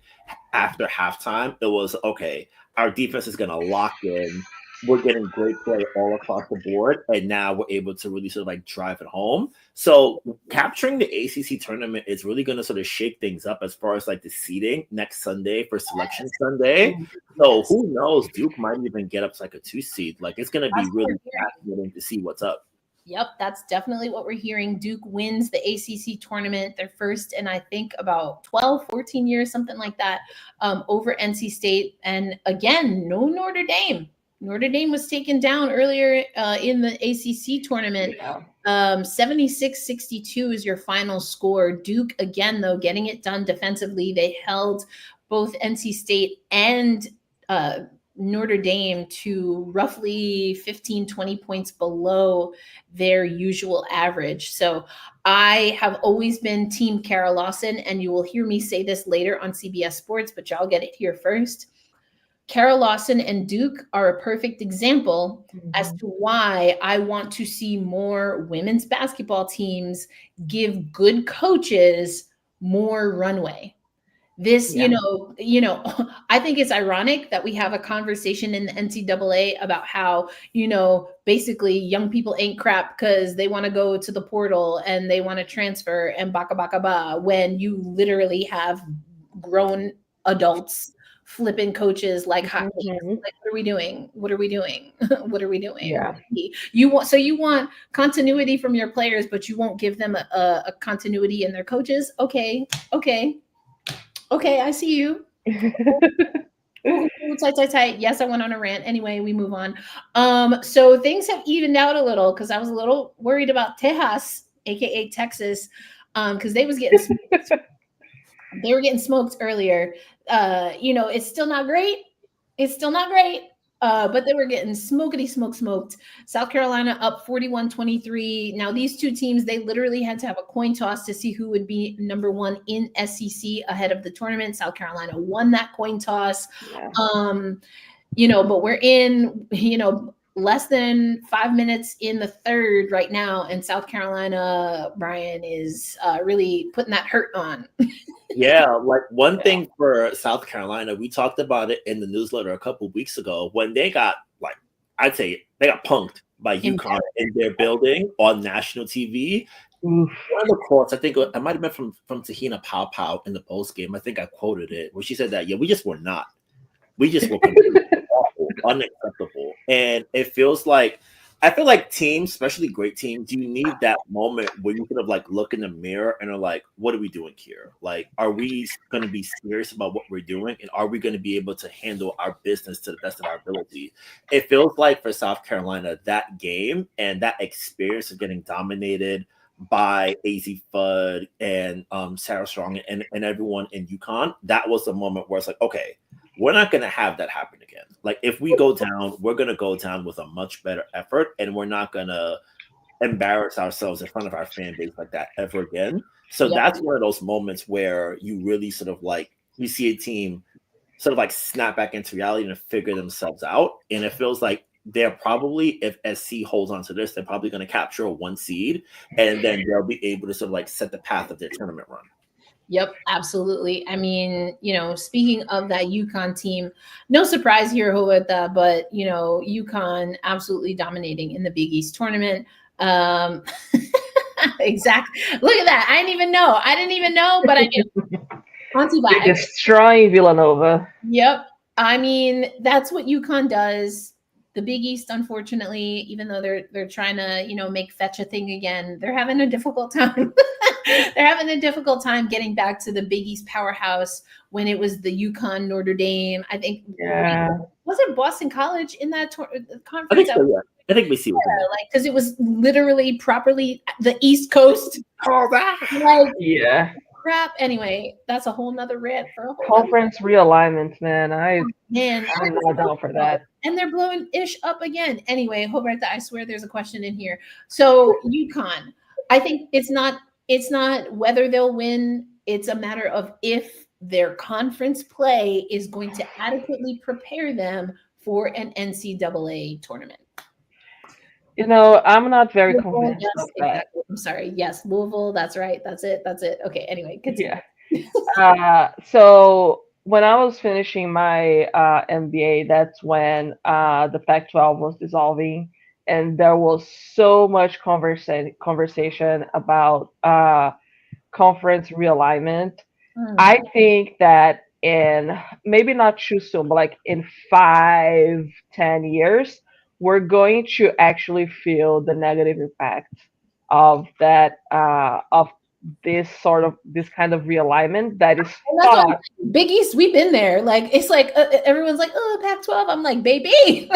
after halftime, it was, okay, our defense is going to lock in. We're getting great play all across the board, and now we're able to really sort of like drive it home. So capturing the ACC tournament is really going to sort of shake things up as far as like the seeding next Sunday for Selection Sunday. So who knows? Duke might even get up to like a 2 seed. Like it's going to be really fascinating to see what's up. Yep, that's definitely what we're hearing. Duke wins the ACC tournament, their first in, I think, about 12, 14 years, something like that, over NC State. And again, no Notre Dame. Notre Dame was taken down earlier in the ACC tournament. 76-62 is your final score. Duke, again, though, getting it done defensively. They held both NC State and Notre Dame to roughly 15, 20 points below their usual average. So I have always been Team Kara Lawson, and you will hear me say this later on CBS Sports, but y'all get it here first. Kara Lawson and Duke are a perfect example as to why I want to see more women's basketball teams give good coaches more runway. This, I think it's ironic that we have a conversation in the NCAA about how, basically young people ain't crap because they want to go to the portal and they want to transfer and baka baka ba, when you literally have grown adults flipping coaches like hockey. Like, what are we doing? What are we doing? What are we doing? Yeah. You want continuity from your players, but you won't give them a continuity in their coaches. Okay, I see you. Tight. Yes, I went on a rant. Anyway, we move on. So things have evened out a little because I was a little worried about Tejas, aka Texas, because they were getting smoked earlier. It's still not great. But they were getting smoked. South Carolina up 41-23. Now, these two teams, they literally had to have a coin toss to see who would be number one in SEC ahead of the tournament. South Carolina won that coin toss. Yeah. But we're in, less than 5 minutes in the third right now, and South Carolina, Brian, is really putting that hurt on. Yeah, like one thing for South Carolina, we talked about it in the newsletter a couple weeks ago when they got like I'd say they got punked by UConn in their building on national TV. Oof. One of the quotes, I think it might have been from Tahina Pow Pow in the post game. I think I quoted it where she said that, yeah, we just were completely awful, unacceptable. And it feels like I feel like teams, especially great teams, you need that moment where you kind of like look in the mirror and are like, what are we doing here? Like, are we going to be serious about what we're doing? And are we going to be able to handle our business to the best of our ability? It feels like for South Carolina, that game and that experience of getting dominated by AZ Fudd and Sarah Strong and everyone in UConn, that was the moment where it's like, okay, we're not going to have that happen again. Like if we go down, we're going to go down with a much better effort, and we're not going to embarrass ourselves in front of our fan base like that ever again. So that's one of those moments where you really sort of like, you see a team sort of like snap back into reality and figure themselves out. And it feels like they're probably, if SC holds on to this, they're probably going to capture a 1 seed, and then they'll be able to sort of like set the path of their tournament run. Yep, absolutely. I mean, speaking of that UConn team, no surprise here, Roberta, but UConn absolutely dominating in the Big East tournament. Exactly. Look at that. I didn't even know, but I knew. They're destroying Villanova. Yep. I mean, that's what UConn does. The Big East, unfortunately, even though they're trying to, make fetch a thing again, they're having a difficult time. They're having a difficult time getting back to the Big East powerhouse when it was the UConn, Notre Dame. I think, was it Boston College in that conference? I think so, yeah. I think we see what because it was literally properly the East Coast. Yeah. Crap. Anyway, that's a whole nother rant for a whole conference realignment, man. I'm not down for that. And they're blowing ish up again. Anyway, Roberta, I swear there's a question in here. So UConn, I think it's not whether they'll win. It's a matter of if their conference play is going to adequately prepare them for an NCAA tournament. I'm not very convinced of that. Exactly. I'm sorry. Yes, Louisville. That's right. That's it. Okay. Anyway, continue. Yeah. So when I was finishing my MBA, that's when the Pac-12 was dissolving, and there was so much conversation about conference realignment. I think that in maybe not too soon, but like in 5-10 years, we're going to actually feel the negative impact of that of this kind of realignment that is thought. Big East, we've been there. Like it's like everyone's like, oh, Pac-12. I'm like, baby,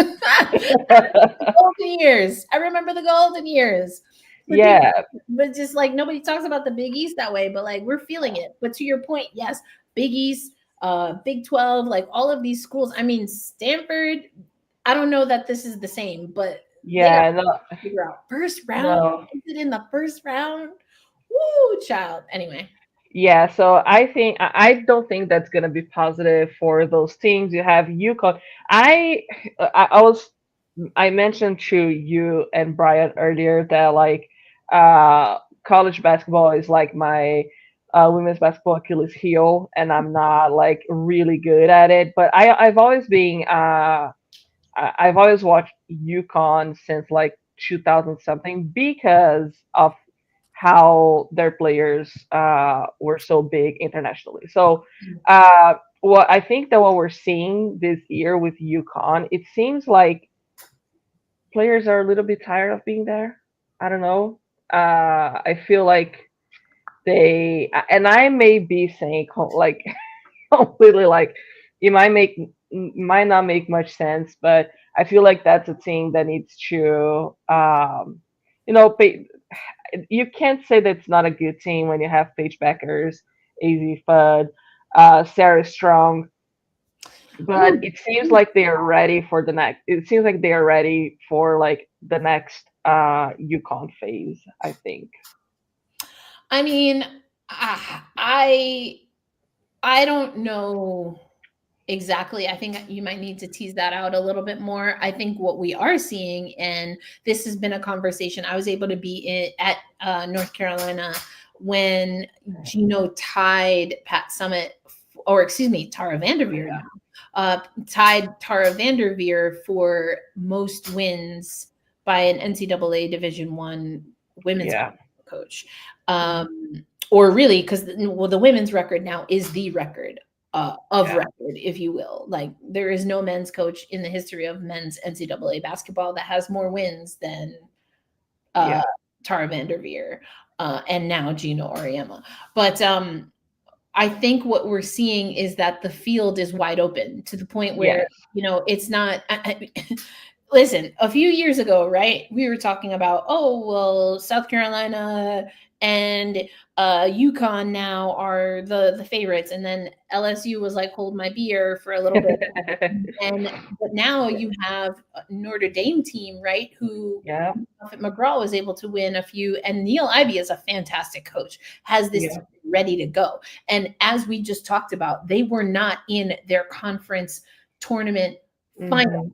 golden years. I remember the golden years. But just like nobody talks about the Big East that way. But like we're feeling it. But to your point, yes, Big East, Big 12, like all of these schools. I mean, Stanford. I don't know that this is the same, but figure out first round. Is it in the first round? Woo, child. Anyway. Yeah, so I don't think that's gonna be positive for those teams. You have UConn. I mentioned to you and Brian earlier that like college basketball is like my women's basketball Achilles heel, and I'm not like really good at it. But I've always been I've always watched UConn since like 2000 something because of how their players were so big internationally. So I think that what we're seeing this year with UConn, it seems like players are a little bit tired of being there. I don't know. I feel like and I may be saying like completely like it might not make much sense, but I feel like that's a team that needs to you can't say that it's not a good team when you have Paige Beckers, AZ Fudd, Sarah Strong, but it seems like they are ready for the next. It seems like they are ready for like the next UConn phase, I think. I mean, I don't know Exactly. I think you might need to tease that out a little bit more. I think what we are seeing, and this has been a conversation, I was able to be at North Carolina when Gino tied Pat Summitt, or excuse me, Tara Vanderveer now, tied Tara Vanderveer for most wins by an NCAA Division I women's coach. Or really, because the women's record now is the record record, if you will. Like, there is no men's coach in the history of men's NCAA basketball that has more wins than Tara Vanderveer and now Gino Auriemma. But I think what we're seeing is that the field is wide open to the point where, it's not. Listen, a few years ago, right, we were talking about, South Carolina and UConn now are the favorites, and then LSU was like, hold my beer for a little bit. But now you have Notre Dame team, right, who McGraw was able to win a few, and Neil Ivey is a fantastic coach, has this team ready to go. And as we just talked about, they were not in their conference tournament final.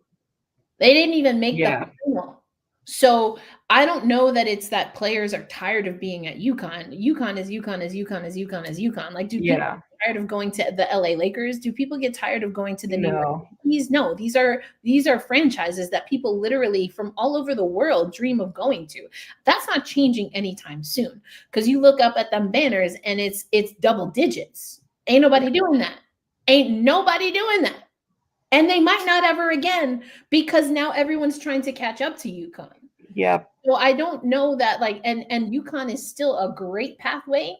They didn't even make the final. So I don't know that it's that players are tired of being at UConn. UConn is UConn is UConn is UConn is UConn. Like, do people get tired of going to the LA Lakers? Do people get tired of going to the New York Yankees? No, these are franchises that people literally from all over the world dream of going to. That's not changing anytime soon, because you look up at them banners and it's double digits. Ain't nobody doing that. Ain't nobody doing that. And they might not ever again, because now everyone's trying to catch up to UConn. Yeah. So I don't know that, like, and UConn is still a great pathway,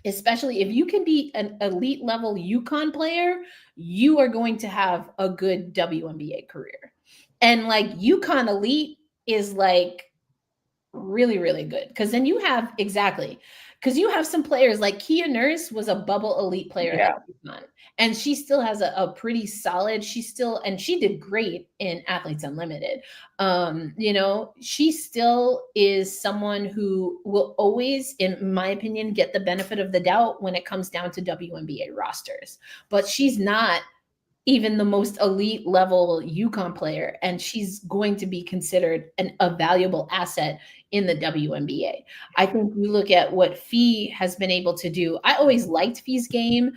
especially if you can be an elite level UConn player, you are going to have a good WNBA career. And like UConn elite is like really, really good, because then you have because you have some players like Kia Nurse was a bubble elite player at UConn, and she still has a pretty solid. And she did great in Athletes Unlimited. She still is someone who will always, in my opinion, get the benefit of the doubt when it comes down to WNBA rosters. But she's not even the most elite level UConn player, and she's going to be considered a valuable asset in the WNBA. I think you look at what Fee has been able to do. I always liked Fee's game.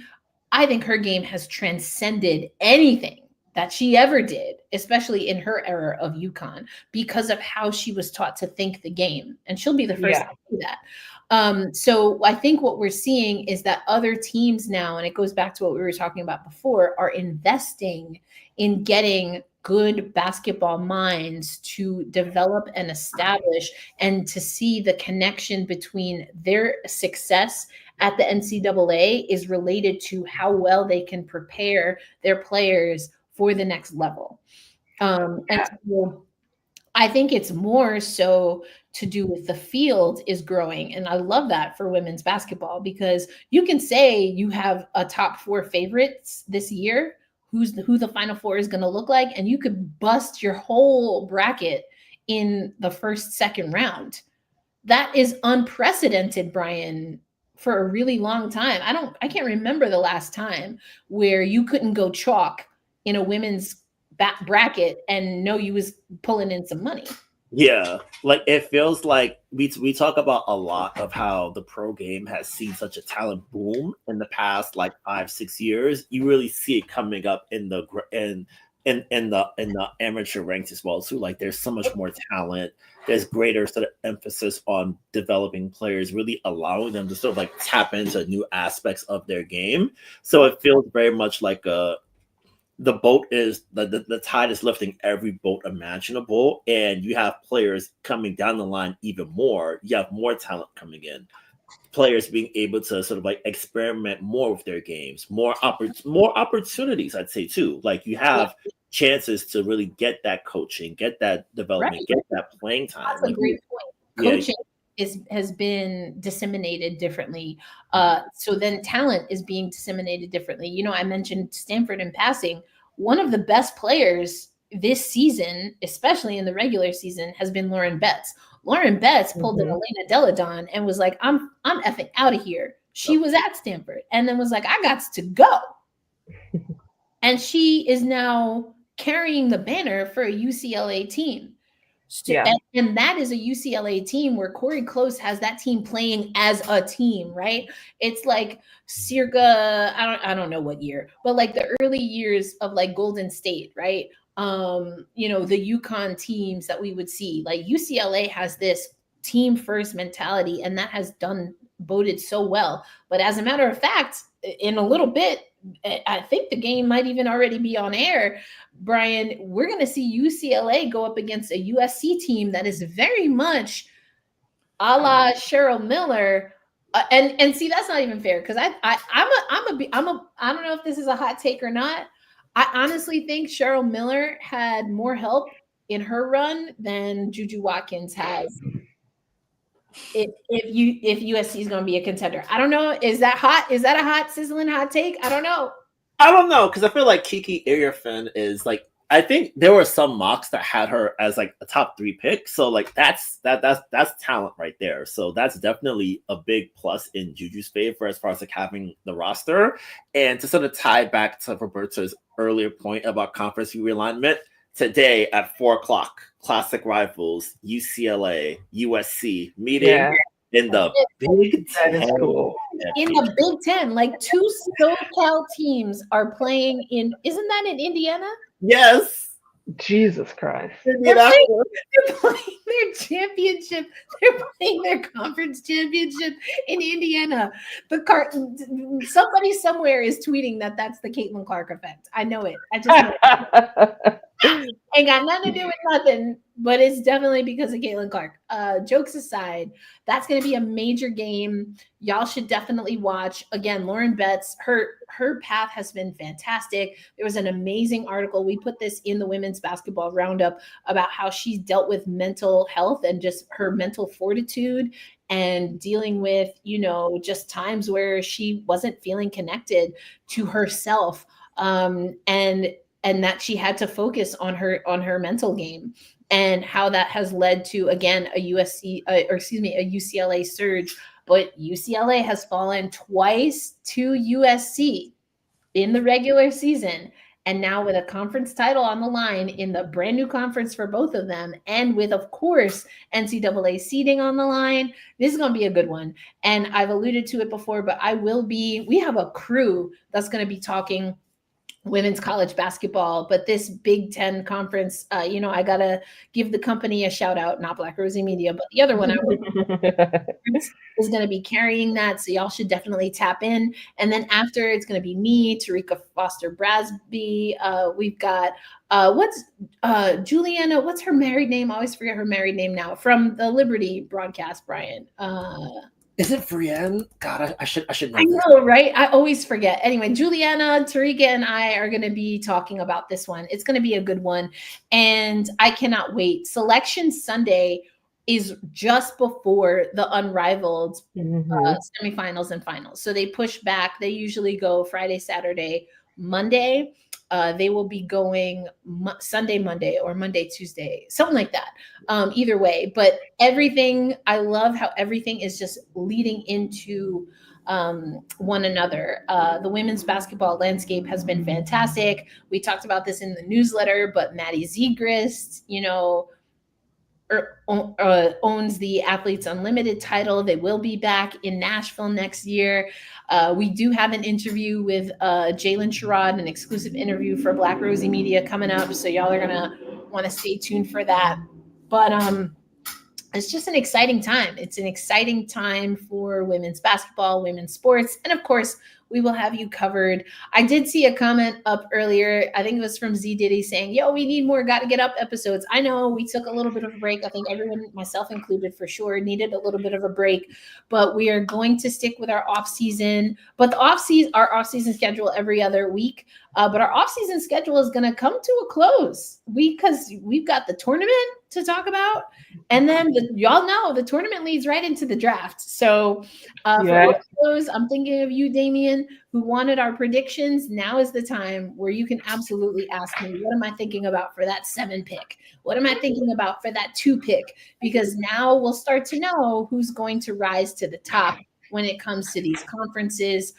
I think her game has transcended anything that she ever did, especially in her era of UConn, because of how she was taught to think the game. And she'll be the first to do that. So I think what we're seeing is that other teams now, and it goes back to what we were talking about before, are investing in getting good basketball minds to develop and establish, and to see the connection between their success at the NCAA is related to how well they can prepare their players for the next level. And so I think it's more so to do with the field is growing. And I love that for women's basketball, because you can say you have a top 4 favorites this year, who the Final Four is going to look like, and you could bust your whole bracket in the first, second round. That is unprecedented, Brian, for a really long time. I can't remember the last time where you couldn't go chalk in a women's bracket and know you was pulling in some money. Yeah, like it feels like we talk about a lot of how the pro game has seen such a talent boom in the past like 5-6 years. You really see it coming up in the amateur ranks as well too. Like there's so much more talent. There's greater sort of emphasis on developing players, really allowing them to sort of like tap into new aspects of their game. So it feels very much like the boat is the tide is lifting every boat imaginable, and you have players coming down the line even more. You have more talent coming in, players being able to sort of like experiment more with their games, more opportunities, I'd say too. Like you have chances to really get that coaching, get that development, get that playing time. That's a great point. Coaching has been disseminated differently. So then talent is being disseminated differently. I mentioned Stanford in passing. One of the best players this season, especially in the regular season, has been Lauren Betts. Lauren Betts pulled an Elena Deladon and was like, I'm effing out of here. She was at Stanford and then was like, I got to go. and she is now carrying the banner for a UCLA team. Yeah. And that is a UCLA team where Corey Close has that team playing as a team, right? It's like circa, I don't know what year, but like the early years of like Golden State, right? You know, the UConn teams that we would see. Like UCLA has this team first mentality, and that has boded so well. But as a matter of fact, in a little bit, I think the game might even already be on air. Brian, we're going to see UCLA go up against a USC team that is very much a la Cheryl Miller. And see, that's not even fair, because I don't know if this is a hot take or not. I honestly think Cheryl Miller had more help in her run than Juju Watkins has. If USC is going to be a contender, I don't know. Is that hot? Is that a hot, sizzling hot take? I don't know. I don't know, because I feel like Kiki Iriorfin is like, I think there were some mocks that had her as like a top 3 pick. So like that's talent right there. So that's definitely a big plus in Juju's favor as far as like having the roster. And to sort of tie back to Roberta's earlier point about conference realignment, today at 4:00, classic rivals UCLA, USC meeting in the Big Ten. That is cool. In the Big Ten, like 2 SoCal teams are playing in. Isn't that in Indiana? Yes. Jesus Christ. They're playing their championship. They're playing their conference championship in Indiana. Somebody somewhere is tweeting that that's the Caitlin Clark effect. I know it. I just know it. Ain't got nothing to do with nothing, but it's definitely because of Caitlin Clark. Jokes aside, that's going to be a major game. Y'all should definitely watch. Again, Lauren Betts, her path has been fantastic. There was an amazing article. We put this in the Women's Basketball Roundup about how she's dealt with mental health and just her mental fortitude and dealing with, you know, just times where she wasn't feeling connected to herself. And that she had to focus on her mental game, and how that has led to, again, a UCLA surge. But UCLA has fallen twice to USC in the regular season. And now with a conference title on the line in the brand new conference for both of them, and with, of course, NCAA seeding on the line, this is going to be a good one. And I've alluded to it before, but we have a crew that's going to be talking women's college basketball, but this Big Ten conference, you know, I gotta give the company a shout out, not Black Rosie Media, but the other one is going to be carrying that. So y'all should definitely tap in. And then after, it's going to be me, Tarika Foster Brasby. We've got Juliana, what's her married name? I always forget her married name now, from the Liberty broadcast, Brian. Is it Brienne? God, I should know. I know, right? I always forget. Anyway, Juliana, Tarika, and I are going to be talking about this one. It's going to be a good one, and I cannot wait. Selection Sunday is just before the Unrivaled semifinals and finals. So they push back. They usually go Friday, Saturday, Monday. They will be going Sunday, Monday, or Monday, Tuesday, something like that. Either way, but I love how everything is just leading into one another. The women's basketball landscape has been fantastic. We talked about this in the newsletter, but Maddie Zegras, you know, owns the Athletes Unlimited title. They will be back in Nashville next year. We do have an interview with Jalen Sherrod, an exclusive interview for Black Rosie Media coming up. So y'all are going to want to stay tuned for that. But it's just an exciting time. It's an exciting time for women's basketball, women's sports. And of course, we will have you covered. I did see a comment up earlier. I think it was from Z Diddy saying, yo, we need more Gotta Get Up episodes. I know we took a little bit of a break. I think everyone, myself included for sure, needed a little bit of a break, but we are going to stick with our off season. But our off season schedule every other week. But our off season schedule is going to come to a close because we've got the tournament to talk about. And then y'all know the tournament leads right into the draft. So for all those, I'm thinking of you, Damien, who wanted our predictions. Now is the time where you can absolutely ask me, what am I thinking about for that 7 pick? What am I thinking about for that 2 pick? Because now we'll start to know who's going to rise to the top when it comes to these conferences.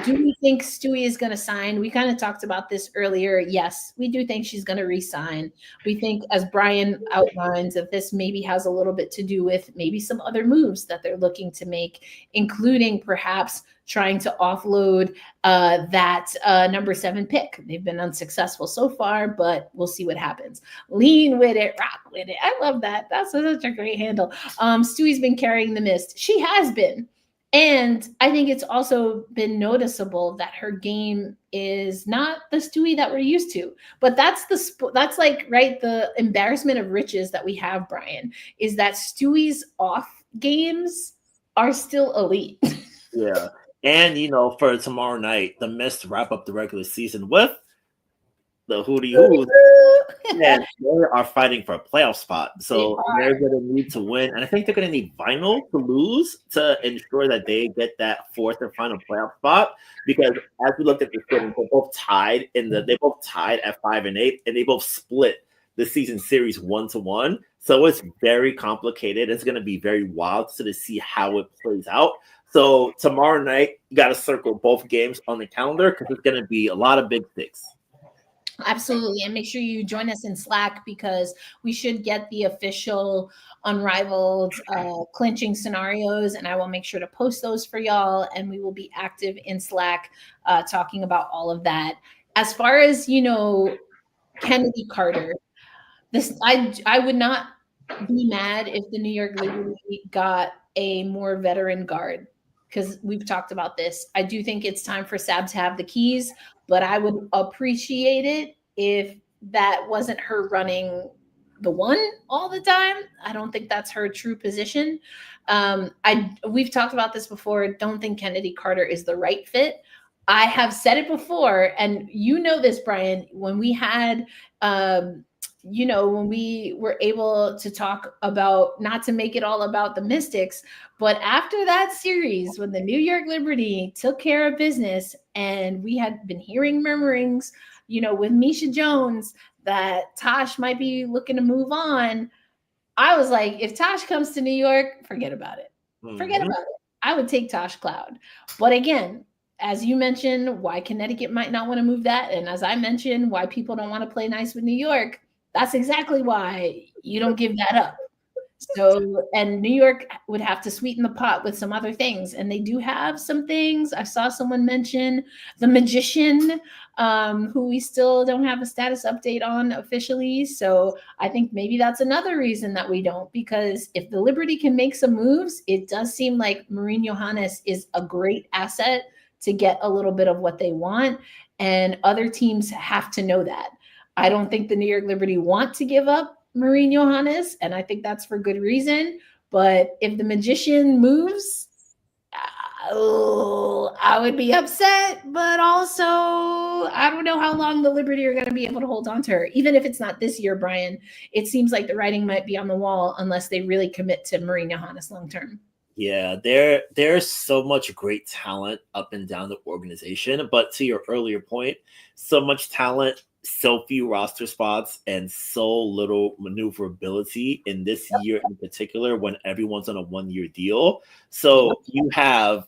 Do we think Stewie is going to sign? We kind of talked about this earlier. Yes, we do think she's going to re-sign. We think, as Brian outlines, that this maybe has a little bit to do with maybe some other moves that they're looking to make, including perhaps trying to offload that number 7 pick. They've been unsuccessful so far, but we'll see what happens. Lean with it, rock with it. I love that. That's such a great handle. Stewie's been carrying the mist. She has been. And I think it's also been noticeable that her game is not the Stewie that we're used to. But that's like, right, the embarrassment of riches that we have, Brian, is that Stewie's off games are still elite. Yeah. And, for tomorrow night, the Mist wrap up the regular season with the Hootie Hoos. And they are fighting for a playoff spot. So they're going to need to win. And I think they're going to need Vinyl to lose to ensure that they get that fourth and final playoff spot. Because as we looked at the season, they both tied at 5-8, and they both split the season series 1-1. So it's very complicated. It's going to be very wild to see how it plays out. So tomorrow night, you got to circle both games on the calendar because it's going to be a lot of big stakes. Absolutely. And make sure you join us in Slack because we should get the official Unrivaled clinching scenarios. And I will make sure to post those for y'all. And we will be active in Slack talking about all of that. As far as, Kennedy Carter, I would not be mad if the New York Liberty got a more veteran guard, because we've talked about this. I do think it's time for Sab to have the keys, but I would appreciate it if that wasn't her running the one all the time. I don't think that's her true position. We've talked about this before. Don't think Kennedy Carter is the right fit. I have said it before, and this, Brian, when we had when we were able to talk about, not to make it all about the Mystics, but after that series, when the New York Liberty took care of business, and we had been hearing murmurings, with Misha Jones, that Tosh might be looking to move on, I was like, if Tosh comes to New York, forget about it. Forget about it. I would take Tosh Cloud. But again, as you mentioned, why Connecticut might not want to move that, and as I mentioned, why people don't want to play nice with New York, that's exactly why you don't give that up. So, and New York would have to sweeten the pot with some other things. And they do have some things. I saw someone mention the Magician, who we still don't have a status update on officially. So I think maybe that's another reason that we don't, because if the Liberty can make some moves, it does seem like Maureen Johannes is a great asset to get a little bit of what they want. And other teams have to know that. I don't think the New York Liberty want to give up Maureen Johannes, and I think that's for good reason. But if the Magician moves, I would be upset. But also, I don't know how long the Liberty are going to be able to hold on to her. Even if it's not this year, Brian, it seems like the writing might be on the wall unless they really commit to Maureen Johannes long term. Yeah, there's so much great talent up and down the organization. But to your earlier point, so much talent, so few roster spots, and so little maneuverability in this year in particular when everyone's on a 1-year deal. So you have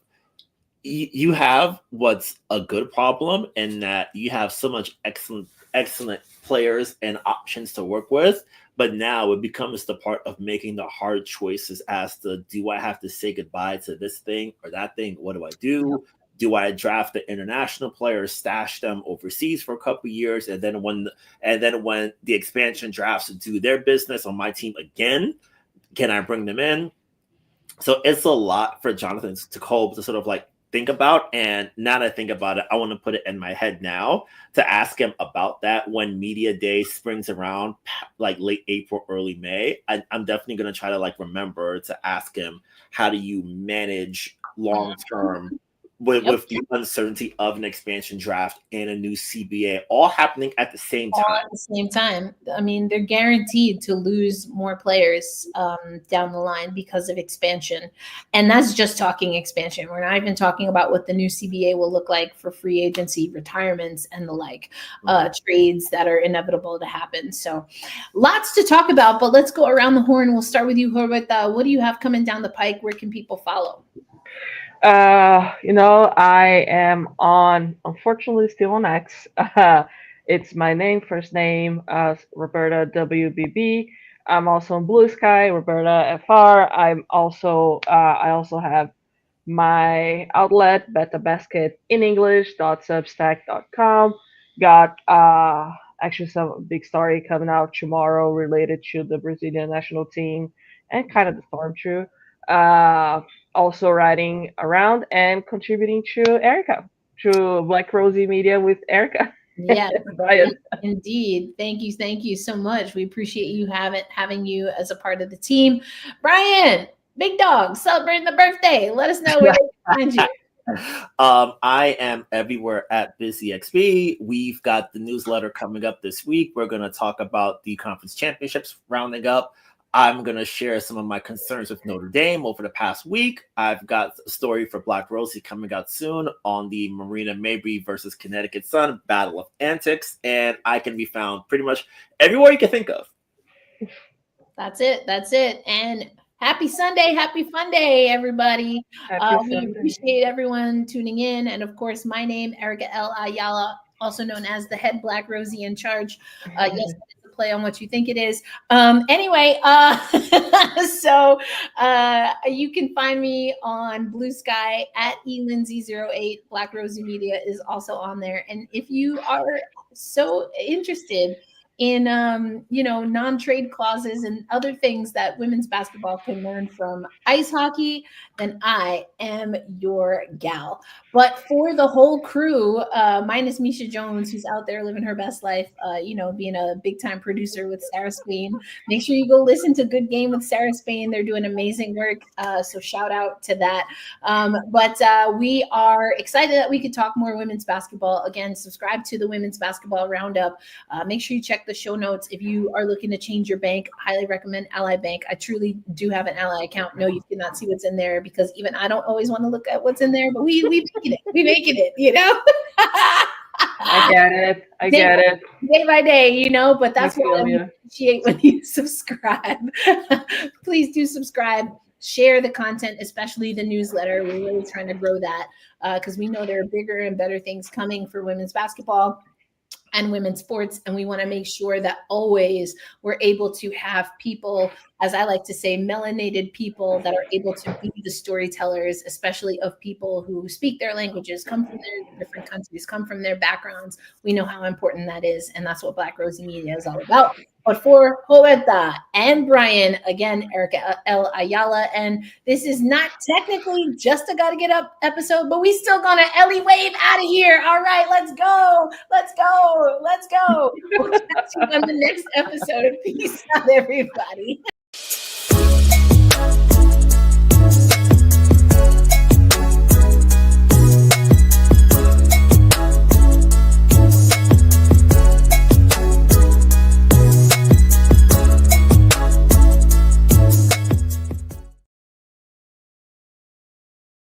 what's a good problem in that you have so much excellent players and options to work with. But now it becomes the part of making the hard choices as to, do I have to say goodbye to this thing or that thing? What do I do? Do I draft the international players, stash them overseas for a couple of years, and then when the expansion drafts do their business on my team again, can I bring them in? So it's a lot for Jonathan Jacob to sort of like think about. And now that I think about it, I want to put it in my head now to ask him about that when media day springs around, like late April, early May. I'm definitely going to try to like remember to ask him, how do you manage long-term with the uncertainty of an expansion draft and a new CBA all happening at the same time. All at the same time. I mean, they're guaranteed to lose more players down the line because of expansion. And that's just talking expansion. We're not even talking about what the new CBA will look like for free agency, retirements, and the like, trades that are inevitable to happen. So lots to talk about, but let's go around the horn. We'll start with you, Roberta. What do you have coming down the pike? Where can people follow? I am on, unfortunately, still on X. It's my name, first name, Roberta WBB. I'm also on Blue Sky, Roberta FR. I also have my outlet, Beta Basket in English, .substack.com. Got actually some big story coming out tomorrow related to the Brazilian national team and kind of the storm through. Uh, Also writing around and contributing to Erica, to Black Rosie Media with Erica. Yes, yes, Brian. indeed. Thank you so much. We appreciate you having you as a part of the team. Brian, big dog, celebrating the birthday. Let us know where they can find you. I am everywhere at BusyXP. We've got the newsletter coming up this week. We're going to talk about the conference championships rounding up. I'm going to share some of my concerns with Notre Dame over the past week. I've got a story for Black Rosie coming out soon on the Marina Mabry versus Connecticut Sun Battle of Antics. And I can be found pretty much everywhere you can think of. That's it. That's it. And happy Sunday. Happy Fun Day, everybody. We appreciate everyone tuning in. And of course, my name, Erica L. Ayala, also known as the head Black Rosie in charge. Yes, it's a play on what you think it is. Anyway, so you can find me on Blue Sky at elindsay08. Black Rosie Media is also on there. And if you are so interested in non-trade clauses and other things that women's basketball can learn from ice hockey, then I am your gal. But for the whole crew, minus Misha Jones, who's out there living her best life, being a big-time producer with Sarah Spain, make sure you go listen to Good Game with Sarah Spain. They're doing amazing work, so shout out to that. But we are excited that we could talk more women's basketball. Again, subscribe to the Women's Basketball Roundup. Make sure you check the show notes. If you are looking to change your bank, highly recommend Ally Bank. I truly do have an Ally account. No, you cannot see what's in there because even I don't always want to look at what's in there, but we making it. We making it, I get it. Day by day, but that's what I appreciate when you subscribe. Please do subscribe. Share the content, especially the newsletter. We're really trying to grow that because we know there are bigger and better things coming for women's basketball and women's sports. And we want to make sure that always we're able to have people, as I like to say, melanated people that are able to be the storytellers, especially of people who speak their languages, come from their different countries, come from their backgrounds. We know how important that is. And that's what Black Rosie Media is all about. But for Roberta and Brian, again, Erica L. Ayala, and this is not technically just a Gotta Get Up episode, but we still gonna Ellie wave out of here. All right, let's go. Let's go. Let's go. We'll catch you on the next episode. Peace out, everybody.